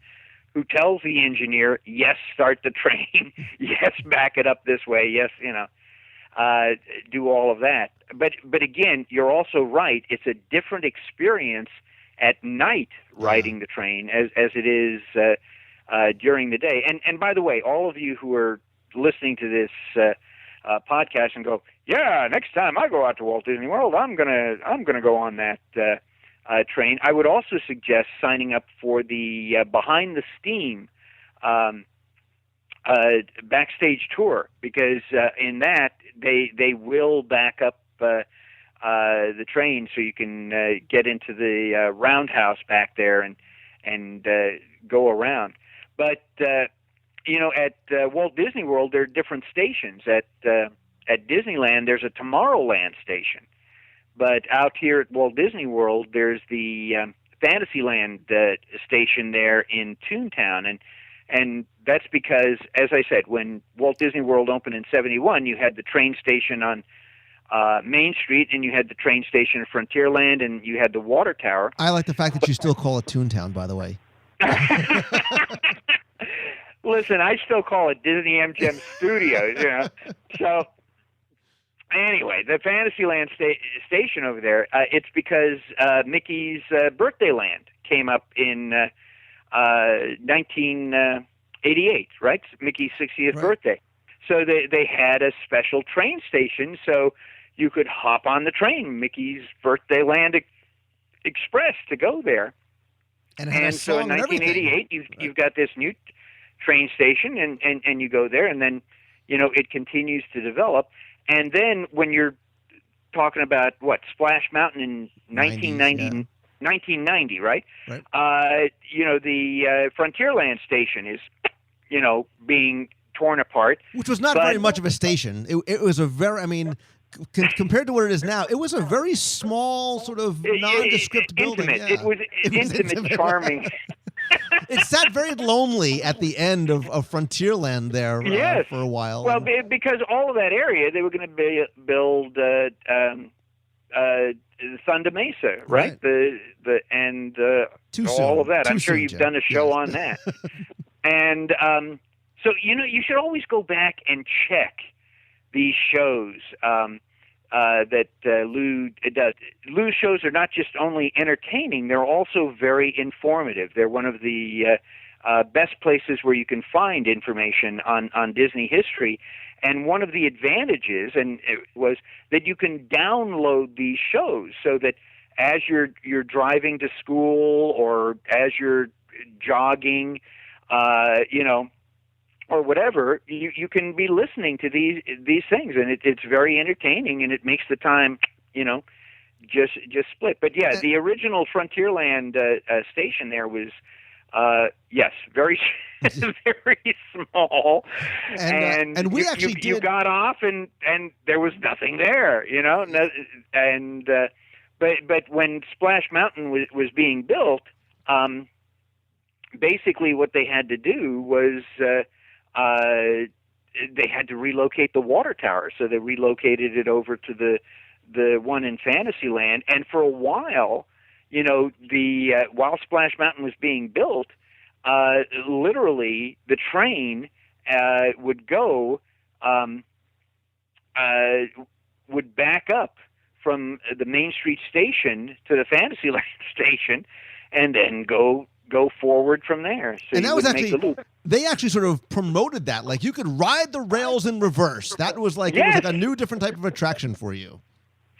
who tells the engineer, yes, start the train, yes, back it up this way, yes, do all of that. But again, you're also right. It's a different experience at night riding the train as it is during the day. And by the way, all of you who are listening to this podcast and go, yeah, next time I go out to Walt Disney World, I'm gonna go on that train. I would also suggest signing up for the Behind the Steam backstage tour, because in that they will back up the train so you can get into the Roundhouse back there and go around. But at Walt Disney World, there are different stations. At Disneyland, there's a Tomorrowland station. But out here at Walt Disney World, there's the Fantasyland station there in Toontown. And that's because, as I said, when Walt Disney World opened in 1971, you had the train station on Main Street, and you had the train station in Frontierland, and you had the water tower. I like the fact that you still call it Toontown, by the way. Listen, I still call it Disney MGM Studios, So, anyway, the Fantasyland station over there, it's because Mickey's Birthday Land came up in 1988, right? Mickey's 60th birthday. So they had a special train station, so you could hop on the train, Mickey's Birthday Land Express, to go there. And so in 1988, you've got this new train station, and you go there, and then it continues to develop. And then when you're talking about Splash Mountain in 1990, right? The Frontierland station is being torn apart, which was not very much of a station. It was a very, compared to what it is now, it was a very small, sort of nondescript building. Intimate. Yeah. It was intimate, charming. It sat very lonely at the end of Frontierland there for a while. Well, because all of that area, they were going to build Thunder Mesa, right? All of that. I'm sure you've done a show on that. And so you should always go back and check these shows that Lou does. Lou's shows are not just only entertaining; they're also very informative. They're one of the best places where you can find information on Disney history. And one of the advantages was that you can download these shows, so that as you're driving to school or as you're jogging, or whatever, you can be listening to these things, and it's very entertaining, and it makes the time, just split. But yeah, the original Frontierland station there was, very very small, and we actually you got off, and there was nothing there, but when Splash Mountain was being built, basically what they had to do was they had to relocate the water tower, so they relocated it over to the one in Fantasyland, and for a while, while Splash Mountain was being built, literally the train would back up from the Main Street station to the Fantasyland station, and then go forward from there. So and that was actually, they actually sort of promoted that. Like, you could ride the rails in reverse. That was like, It was like a new, different type of attraction for you.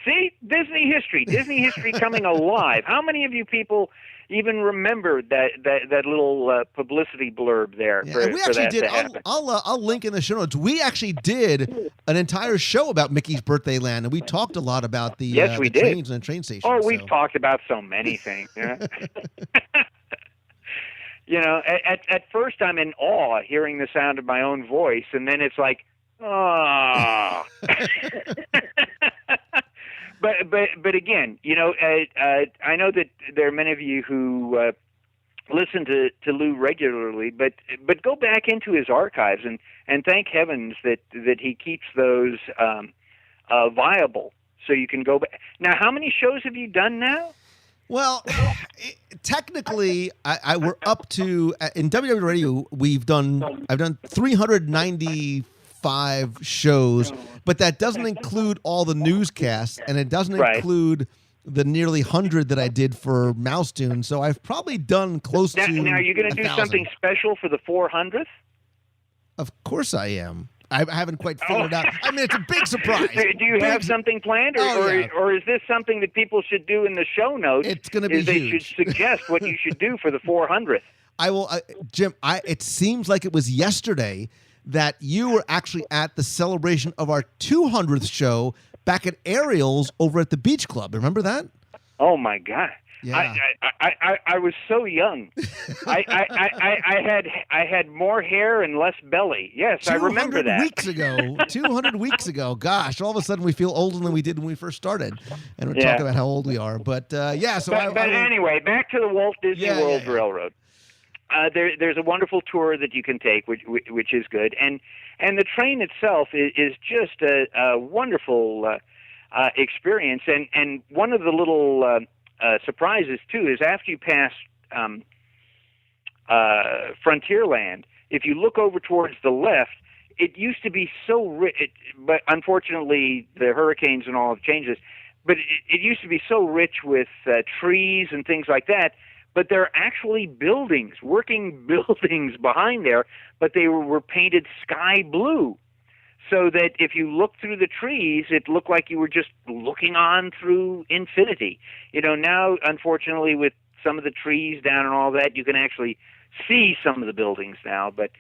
See, Disney history coming alive. How many of you people even remember that little publicity blurb there? Yeah, for, and we actually did. To happen? I'll link in the show notes. We actually did an entire show about Mickey's Birthday Land, and we talked a lot about the trains and the train stations. Oh, we've talked about so many things. Yeah. At first I'm in awe hearing the sound of my own voice, and then it's like, oh. But again, I know that there are many of you who listen to Lou regularly, but go back into his archives and thank heavens that he keeps those viable, so you can go back. Now, how many shows have you done now? Well, technically, we're up to in WDW Radio. I've done 395 shows, but that doesn't include all the newscasts, and it doesn't include the nearly 100 that I did for Mouse Tune. So I've probably done close to. Now, are you going to do 1,000. something special for the 400th? Of course I am. I haven't quite figured it out. I mean, it's a big surprise. Do you have something planned, or is this something that people should do in the show notes? It's going to be They huge. should suggest what you should do for the 400th. I will, Jim. It seems like it was yesterday that you were actually at the celebration of our 200th show back at Ariel's over at the Beach Club. Remember that? Oh my God! Yeah. I was so young. I had more hair and less belly. Yes, I remember that. 200 weeks ago. Gosh, all of a sudden we feel older than we did when we first started, and we're talking about how old we are. But anyway, back to the Walt Disney World Railroad. There's a wonderful tour that you can take, which is good, and the train itself is just a wonderful experience. And one of the little surprises too is after you pass Frontierland, if you look over towards the left, it used to be so rich, but unfortunately the hurricanes and all have changed this. But it used to be so rich with trees and things like that. But there are actually working buildings behind there, but they were painted sky blue, so that if you look through the trees, it looked like you were just looking on through infinity. Now, unfortunately, with some of the trees down and all that, you can actually see some of the buildings now, but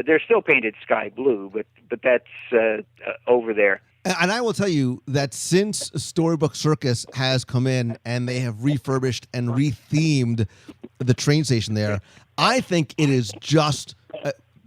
they're still painted sky blue, but that's over there. And I will tell you that since Storybook Circus has come in and they have refurbished and rethemed the train station there, I think it is just,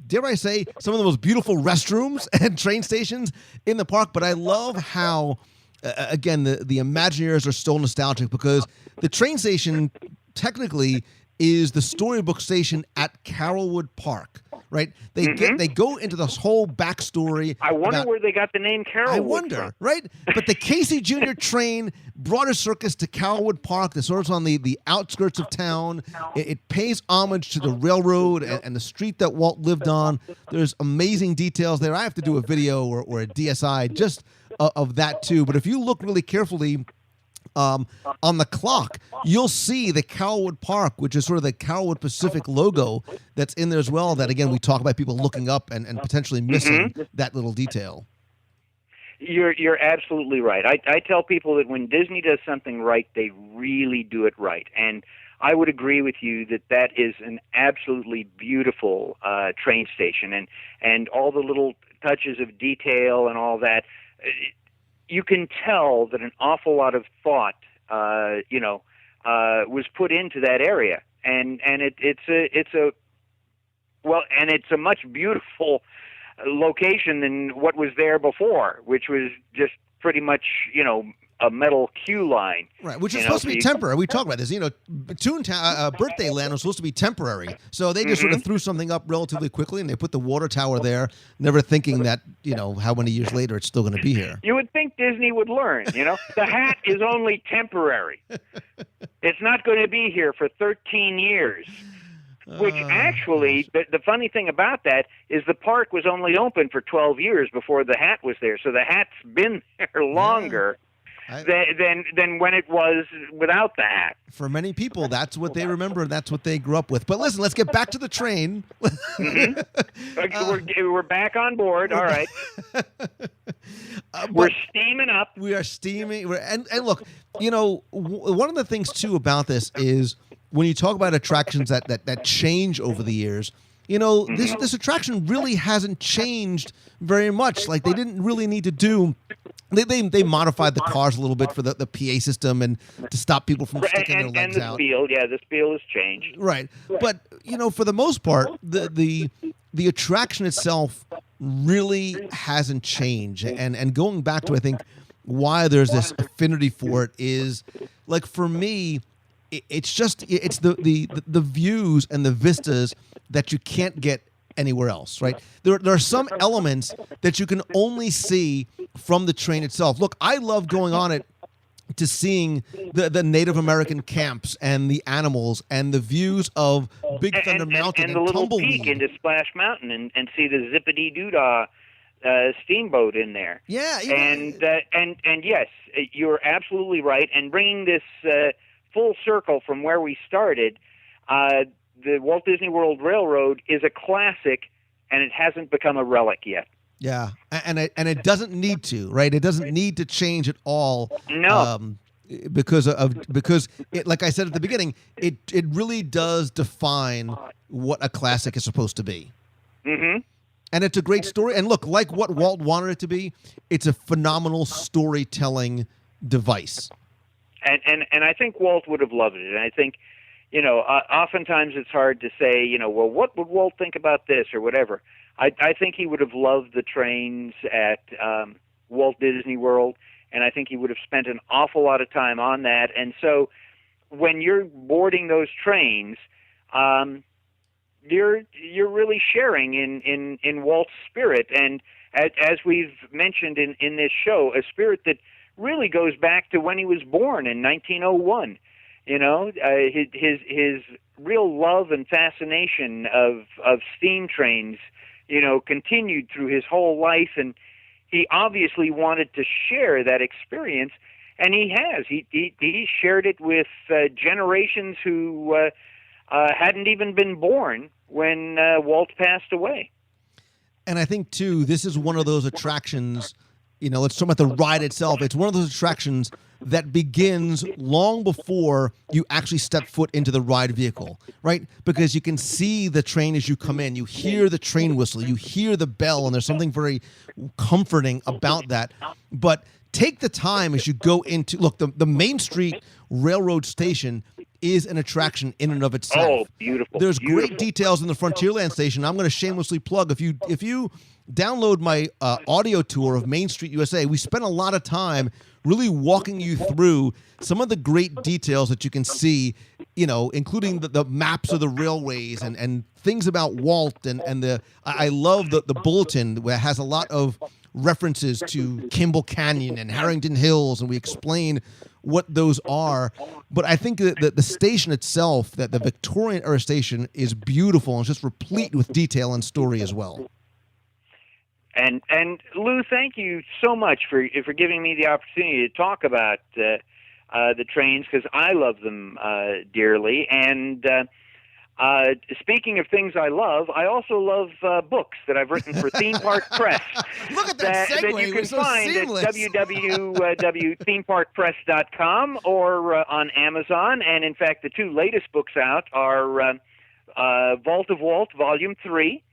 dare I say, some of the most beautiful restrooms and train stations in the park. But I love how, again, the Imagineers are still nostalgic, because the train station technically is the Storybook station at Carolwood Park. Right? They go into this whole backstory. I wonder where they got the name Carolwood I wonder, from. Right? But the Casey Jr. train brought a circus to Carolwood Park. That's sort of on the outskirts of town. It pays homage to the railroad and the street that Walt lived on. There's amazing details there. I have to do a video or a DSI just of that too. But if you look really carefully, on the clock, you'll see the Carolwood Park, which is sort of the Carolwood Pacific logo that's in there as well. That, again, we talk about people looking up and potentially missing that little detail. You're absolutely right. I tell people that when Disney does something right, they really do it right. And I would agree with you that is an absolutely beautiful train station. And all the little touches of detail and all that, you can tell that an awful lot of thought, was put into that area, and it's a much beautiful location than what was there before, which was just pretty much a metal queue line. Right, which is supposed to be temporary. We talked about this. Birthday Land was supposed to be temporary. So they just sort of threw something up relatively quickly, and they put the water tower there, never thinking that, how many years later it's still going to be here. You would think Disney would learn, The hat is only temporary. It's not going to be here for 13 years. Which actually, the funny thing about that is the park was only open for 12 years before the hat was there. So the hat's been there longer than when it was without the hat. For many people, that's what they remember. That's what they grew up with. But listen, let's get back to the train. We're back on board. All right. We're steaming up. We are steaming. And look, one of the things, too, about this is when you talk about attractions that change over the years, this attraction really hasn't changed very much. Like, they didn't really need to do... They modified the cars a little bit for the PA system and to stop people from sticking their legs out. The spiel has changed. Right. But, for the most part, the attraction itself really hasn't changed. And going back to, I think, why there's this affinity for it is, like, for me, it's the views and the vistas that you can't get anywhere else, right? There are some elements that you can only see from the train itself. Look, I love going on it to seeing the Native American camps and the animals and the views of Big Thunder Mountain and the little Tumbleweed. peek into Splash Mountain and see the zippity-doo-dah steamboat in there. Yeah. And yes, you're absolutely right. And bringing this full circle from where we started, the Walt Disney World Railroad is a classic, and it hasn't become a relic yet. Yeah, and it doesn't need to, right? It doesn't need to change at all. No, because it, like I said at the beginning, it really does define what a classic is supposed to be. Mm-hmm. And it's a great story. And look, like what Walt wanted it to be, it's a phenomenal storytelling device. And I think Walt would have loved it. And I think, oftentimes it's hard to say, well, what would Walt think about this or whatever. I think he would have loved the trains at Walt Disney World, and I think he would have spent an awful lot of time on that. And so when you're boarding those trains, you're really sharing in Walt's spirit. And as we've mentioned in this show, a spirit that really goes back to when he was born in 1901. His real love and fascination of steam trains, continued through his whole life, and he obviously wanted to share that experience, and he has. He shared it with generations who hadn't even been born when Walt passed away. And I think, too, this is one of those attractions, let's talk about the ride itself. It's one of those attractions that begins long before you actually step foot into the ride vehicle, right? Because you can see the train as you come in. You hear the train whistle. You hear the bell, and there's something very comforting about that. But take the time as you go into... Look, the Main Street Railroad Station is an attraction in and of itself. Oh, beautiful. There's beautiful. great details in the Frontierland Station. I'm going to shamelessly plug. If you download my audio tour of Main Street USA, we spent a lot of time really walking you through some of the great details that you can see, including the maps of the railways and things about Walt and I love the bulletin where it has a lot of references to Kimball Canyon and Harrington Hills, and we explain what those are. But I think that the station itself, that the Victorian era station, is beautiful and it's just replete with detail and story as well. And Lou, thank you so much for giving me the opportunity to talk about the trains, because I love them dearly. And speaking of things I love, I also love books that I've written for Theme Park Press. Look at that segue. That you can so find seamless. at www.themeparkpress.com or on Amazon. And in fact, the two latest books out are Vault of Walt, Volume 3,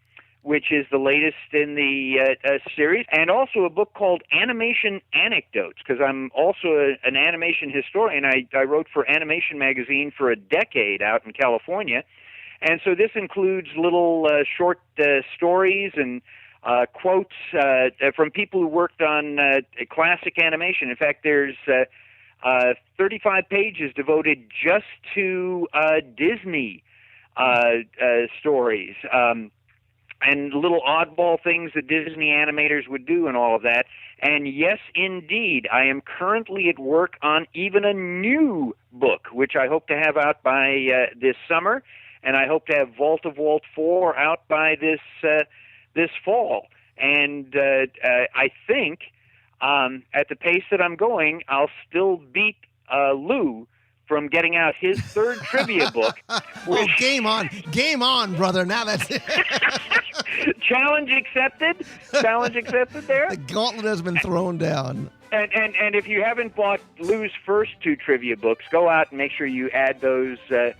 which is the latest in the series, and also a book called Animation Anecdotes, because I'm also an animation historian. I wrote for Animation Magazine for a decade out in California, and so this includes little short stories and quotes from people who worked on classic animation. In fact, there's 35 pages devoted just to Disney stories and little oddball things that Disney animators would do and all of that. And yes, indeed, I am currently at work on even a new book, which I hope to have out by this summer, and I hope to have Vault of Walt 4 out by this fall. And I think at the pace that I'm going, I'll still beat Lou from getting out his third trivia book. Oh, game on, brother. Now that's it. Challenge accepted. Challenge accepted there. The gauntlet has been thrown down. And if you haven't bought Lou's first two trivia books, go out and make sure you add those to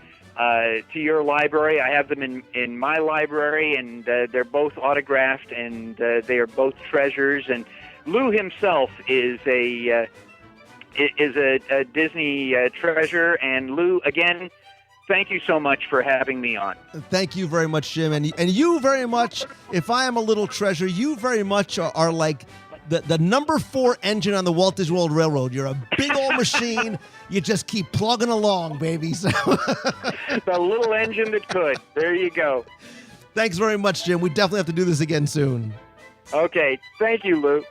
your library. I have them in my library, and they're both autographed, and they are both treasures. And Lou himself is a Disney treasure. And Lou, again, thank you so much for having me on. Thank you very much, Jim. And you very much, if I am a little treasure, you very much are like the number 4 engine on the Walt Disney World Railroad. You're a big old machine. You just keep plugging along, baby. So the little engine that could. There you go. Thanks very much, Jim. We definitely have to do this again soon. Okay. Thank you, Lou.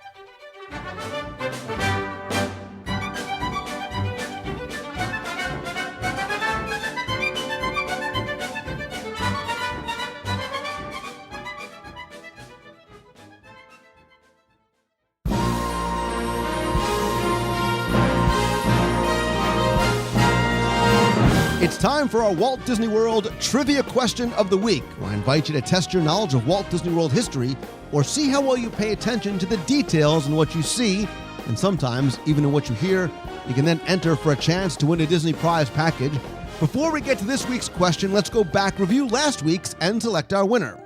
It's time for our Walt Disney World Trivia Question of the Week, where I invite you to test your knowledge of Walt Disney World history or see how well you pay attention to the details in what you see, and sometimes even in what you hear. You can then enter for a chance to win a Disney prize package. Before we get to this week's question, let's go back, review last week's, and select our winner.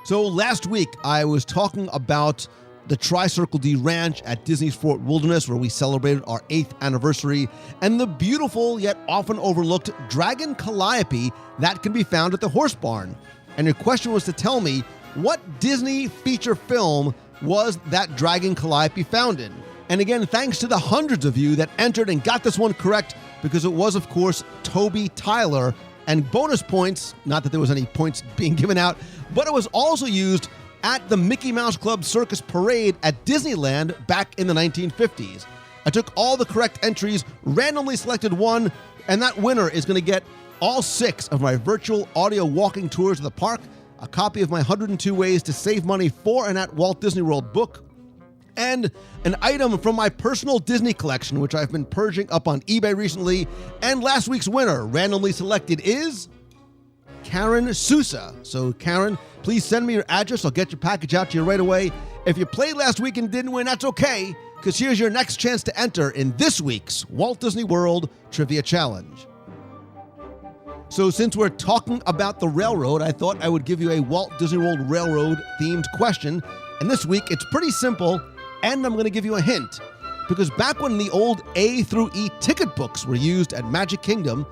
So last week, I was talking about the Tri-Circle D Ranch at Disney's Fort Wilderness, where we celebrated our 8th anniversary, and the beautiful yet often overlooked Dragon Calliope that can be found at the Horse Barn. And your question was to tell me, what Disney feature film was that Dragon Calliope found in? And again, thanks to the hundreds of you that entered and got this one correct, because it was, of course, Toby Tyler. And bonus points, not that there was any points being given out, but it was also used at the Mickey Mouse Club Circus Parade at Disneyland back in the 1950s. I took all the correct entries, randomly selected one, and that winner is going to get all 6 of my virtual audio walking tours of the park, a copy of my 102 Ways to Save Money for and at Walt Disney World book, and an item from my personal Disney collection, which I've been purging up on eBay recently. And last week's winner, randomly selected, is Karen Sousa. So Karen, please send me your address. I'll get your package out to you right away. If you played last week and didn't win, that's okay, because here's your next chance to enter in this week's Walt Disney World Trivia Challenge. So since we're talking about the railroad, I thought I would give you a Walt Disney World Railroad themed question. And this week, it's pretty simple, and I'm going to give you a hint. Because back when the old A through E ticket books were used at Magic Kingdom,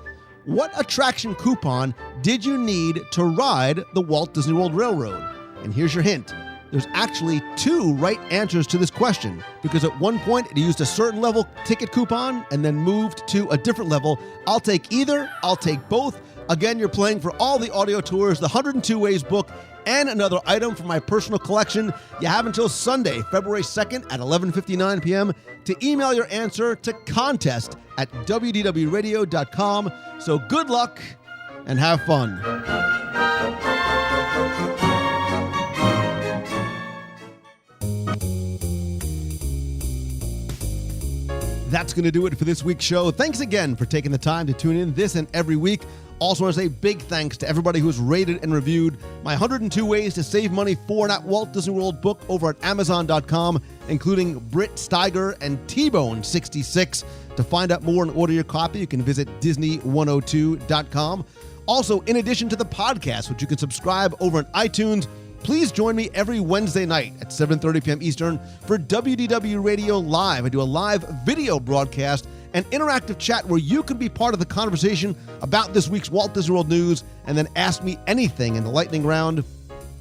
what attraction coupon did you need to ride the Walt Disney World Railroad? And here's your hint. There's actually 2 right answers to this question, because at one point it used a certain level ticket coupon and then moved to a different level. I'll take either. I'll take both. Again, you're playing for all the audio tours, the 102 Ways book, and another item from my personal collection. You have until Sunday, February 2nd at 11:59 p.m. to email your answer to contest@wdwradio.com. So good luck and have fun. That's going to do it for this week's show. Thanks again for taking the time to tune in this and every week. Also want to say big thanks to everybody who's rated and reviewed my 102 Ways to Save Money for and at Walt Disney World book over at Amazon.com, including Britt Steiger and T-Bone66. To find out more and order your copy, you can visit Disney102.com. Also, in addition to the podcast, which you can subscribe over on iTunes, please join me every Wednesday night at 7:30 p.m. Eastern for WDW Radio Live. I do a live video broadcast and interactive chat where you can be part of the conversation about this week's Walt Disney World news and then ask me anything in the lightning round.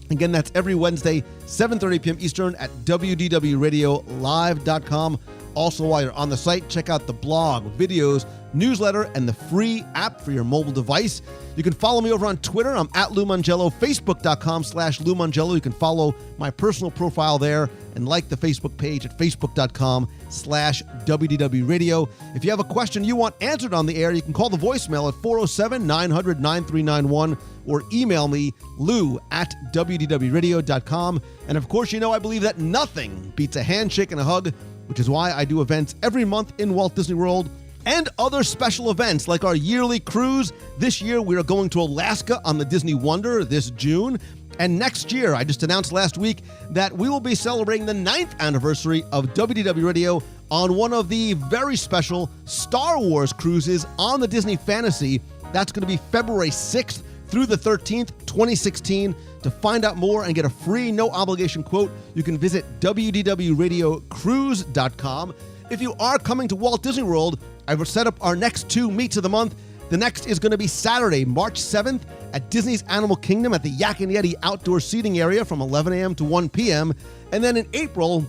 Again, that's every Wednesday, 7:30 p.m. Eastern at WDWRadioLive.com. Also, while you're on the site, check out the blog, videos, newsletter, and the free app for your mobile device. You can follow me over on Twitter. I'm at Lou Mongello, Facebook.com/Lou Mongello. You can follow my personal profile there and like the Facebook page at Facebook.com/WDW Radio. If you have a question you want answered on the air, you can call the voicemail at 407-900-9391 or email me, lou@WDWRadio.com. And of course, you know I believe that nothing beats a handshake and a hug, which is why I do events every month in Walt Disney World and other special events like our yearly cruise. This year, we are going to Alaska on the Disney Wonder this June. And next year, I just announced last week that we will be celebrating the 9th anniversary of WDW Radio on one of the very special Star Wars cruises on the Disney Fantasy. That's going to be February 6th through the 13th, 2016. To find out more and get a free, no-obligation quote, you can visit WDWRadioCruise.com. If you are coming to Walt Disney World, I've set up our next 2 meets of the month. The next is going to be Saturday, March 7th at Disney's Animal Kingdom at the Yak and Yeti outdoor seating area from 11 a.m. to 1 p.m. And then in April,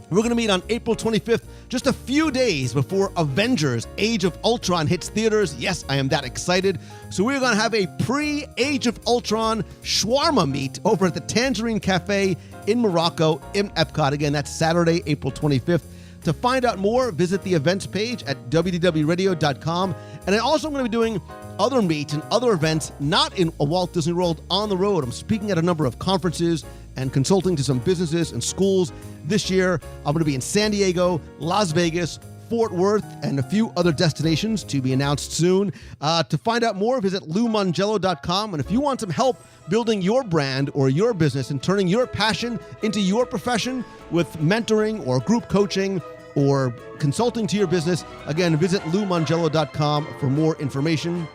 we're going to meet on April 25th, just a few days before Avengers Age of Ultron hits theaters. Yes, I am that excited. So we're going to have a pre-Age of Ultron shawarma meet over at the Tangerine Cafe in Morocco in Epcot. Again, that's Saturday, April 25th. To find out more, visit the events page at WDWRadio.com. And I also am going to be doing other meets and other events not in Walt Disney World on the road. I'm speaking at a number of conferences and consulting to some businesses and schools. This year, I'm going to be in San Diego, Las Vegas, Fort Worth, and a few other destinations to be announced soon. To find out more, visit LouMongello.com. And if you want some help building your brand or your business and turning your passion into your profession with mentoring or group coaching or consulting to your business, again, visit LouMongello.com for more information.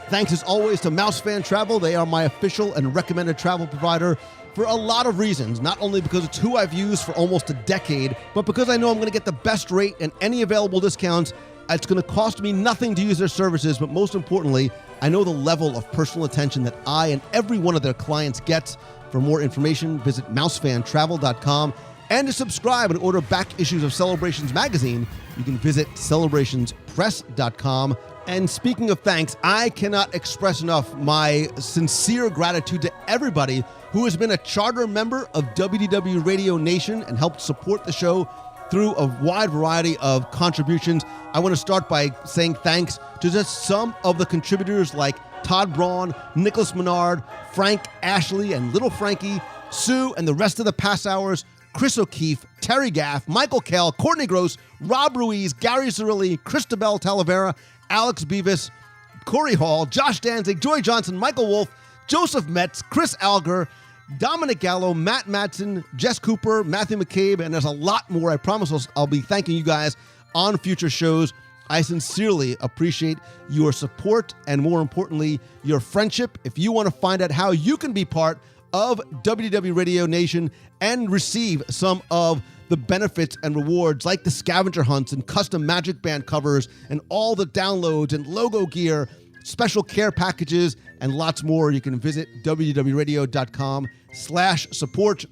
Thanks as always to Mouse Fan Travel. They are my official and recommended travel provider for a lot of reasons, not only because it's who I've used for almost a decade, but because I know I'm going to get the best rate and any available discounts. It's going to cost me nothing to use their services, but most importantly, I know the level of personal attention that I and every one of their clients gets. For more information, visit mousefantravel.com. And to subscribe and order back issues of Celebrations magazine, you can visit celebrationspress.com. And speaking of thanks, I cannot express enough my sincere gratitude to everybody who has been a charter member of WDW Radio Nation and helped support the show through a wide variety of contributions. I want to start by saying thanks to just some of the contributors like Todd Braun, Nicholas Menard, Frank Ashley, and Little Frankie, Sue, and the rest of the Pass Hours, Chris O'Keefe, Terry Gaff, Michael Kell, Courtney Gross, Rob Ruiz, Gary Cirilli, Christabel Talavera, Alex Beavis, Corey Hall, Josh Danzig, Joy Johnson, Michael Wolf, Joseph Metz, Chris Alger, Dominic Gallo, Matt Madsen, Jess Cooper, Matthew McCabe, and there's a lot more. I promise I'll be thanking you guys on future shows. I sincerely appreciate your support and, more importantly, your friendship. If you want to find out how you can be part of WDW Radio Nation and receive some of the benefits and rewards like the scavenger hunts and custom Magic Band covers and all the downloads and logo gear, special care packages, and lots more, you can visit www.radio.com/support.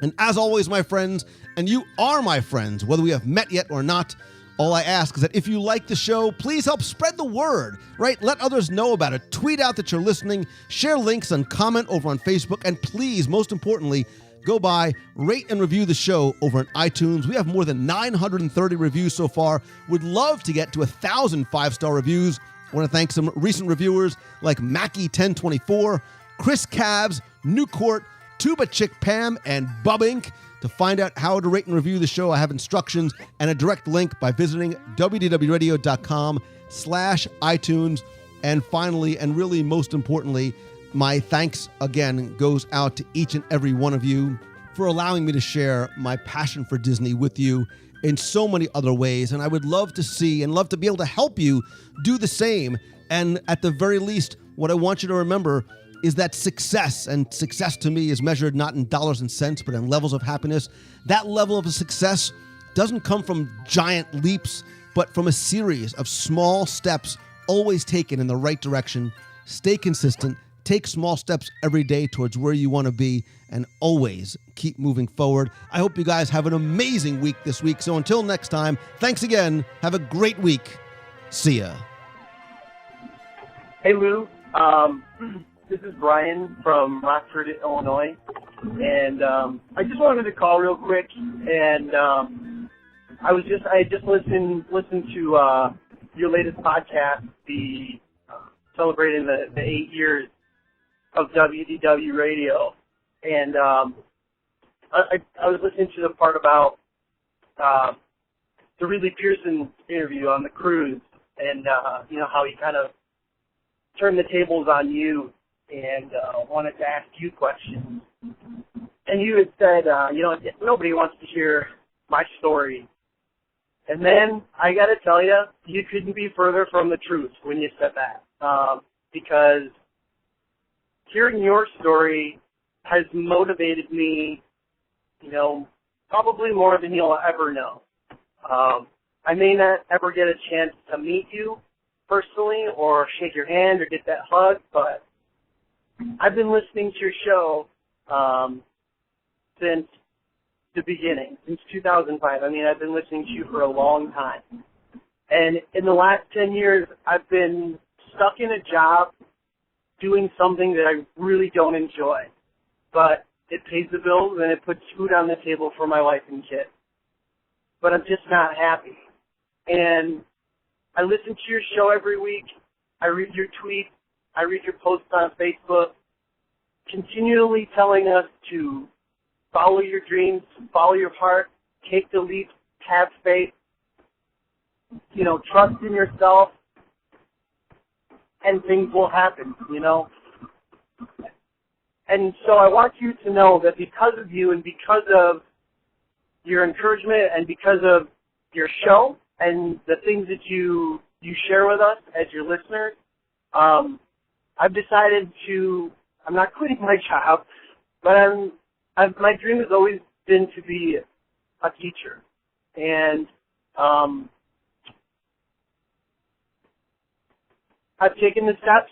And as always, my friends, and you are my friends, whether we have met yet or not, all I ask is that if you like the show, please help spread the word, right? Let others know about it. Tweet out that you're listening, share links, and comment over on Facebook. And please, most importantly, go by, rate and review the show over on iTunes. We have more than 930 reviews so far. Would love to get to 1,000 5-star reviews. I want to thank some recent reviewers like Mackie1024, Chris Cavs, Newcourt, Tuba Chick Pam, and Bub Inc. To find out how to rate and review the show, I have instructions and a direct link by visiting www.radio.com/iTunes. And finally, and really most importantly, my thanks again goes out to each and every one of you for allowing me to share my passion for Disney with you in so many other ways. And I would love to see and love to be able to help you do the same. And at the very least, what I want you to remember is that success, and success to me is measured not in dollars and cents, but in levels of happiness. That level of success doesn't come from giant leaps, but from a series of small steps always taken in the right direction. Stay consistent, take small steps every day towards where you want to be, and always keep moving forward. I hope you guys have an amazing week this week. So until next time, thanks again. Have a great week. See ya. Hey, Lou. This is Brian from Rockford, Illinois. And I just wanted to call real quick. And I had just listened to your latest podcast, celebrating the 8 years of WDW radio. And I was listening to the part about the Ridley Pearson interview on the cruise, and how he kind of turned the tables on you and wanted to ask you questions. And you had said, nobody wants to hear my story. And then I got to tell you, you couldn't be further from the truth when you said that, because hearing your story has motivated me, probably more than you'll ever know. I may not ever get a chance to meet you personally or shake your hand or get that hug, but I've been listening to your show since the beginning, since 2005. I mean, I've been listening to you for a long time. And in the last 10 years, I've been stuck in a job doing something that I really don't enjoy. But it pays the bills and it puts food on the table for my wife and kids. But I'm just not happy. And I listen to your show every week. I read your tweets. I read your posts on Facebook, continually telling us to follow your dreams, follow your heart, take the leap, have faith, trust in yourself, and things will happen, And so I want you to know that because of you and because of your encouragement and because of your show and the things that you share with us as your listeners, I've decided I'm not quitting my job, but my dream has always been to be a teacher. And I've taken the steps.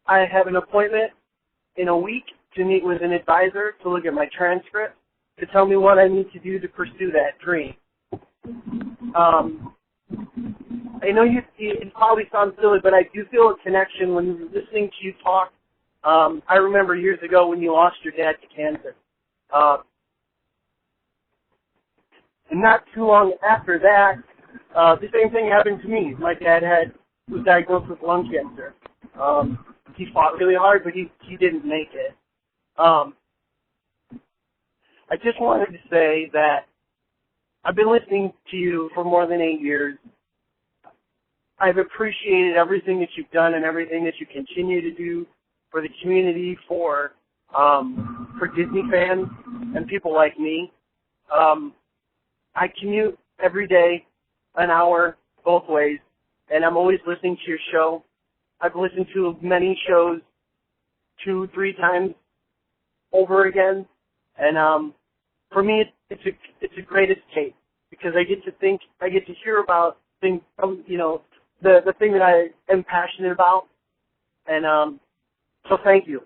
I have an appointment in a week to meet with an advisor to look at my transcript, to tell me what I need to do to pursue that dream. I know it probably sounds silly, but I do feel a connection when listening to you talk. I remember years ago when you lost your dad to cancer. And not too long after that, the same thing happened to me. My dad was diagnosed with lung cancer. He fought really hard, but he didn't make it. I just wanted to say that I've been listening to you for more than 8 years. I've appreciated everything that you've done and everything that you continue to do for the community, for Disney fans and people like me. I commute every day, an hour, both ways, and I'm always listening to your show. I've listened to many shows 2-3 times over again, and for me, it's a great escape because I get to hear about things, the thing that I am passionate about, and so thank you.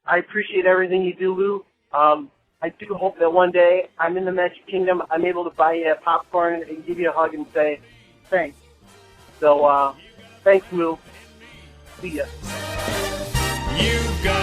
I appreciate everything you do, Lou. I do hope that one day I'm in the Magic Kingdom, I'm able to buy you a popcorn and give you a hug and say thanks. So thanks, Lou. See ya. You've got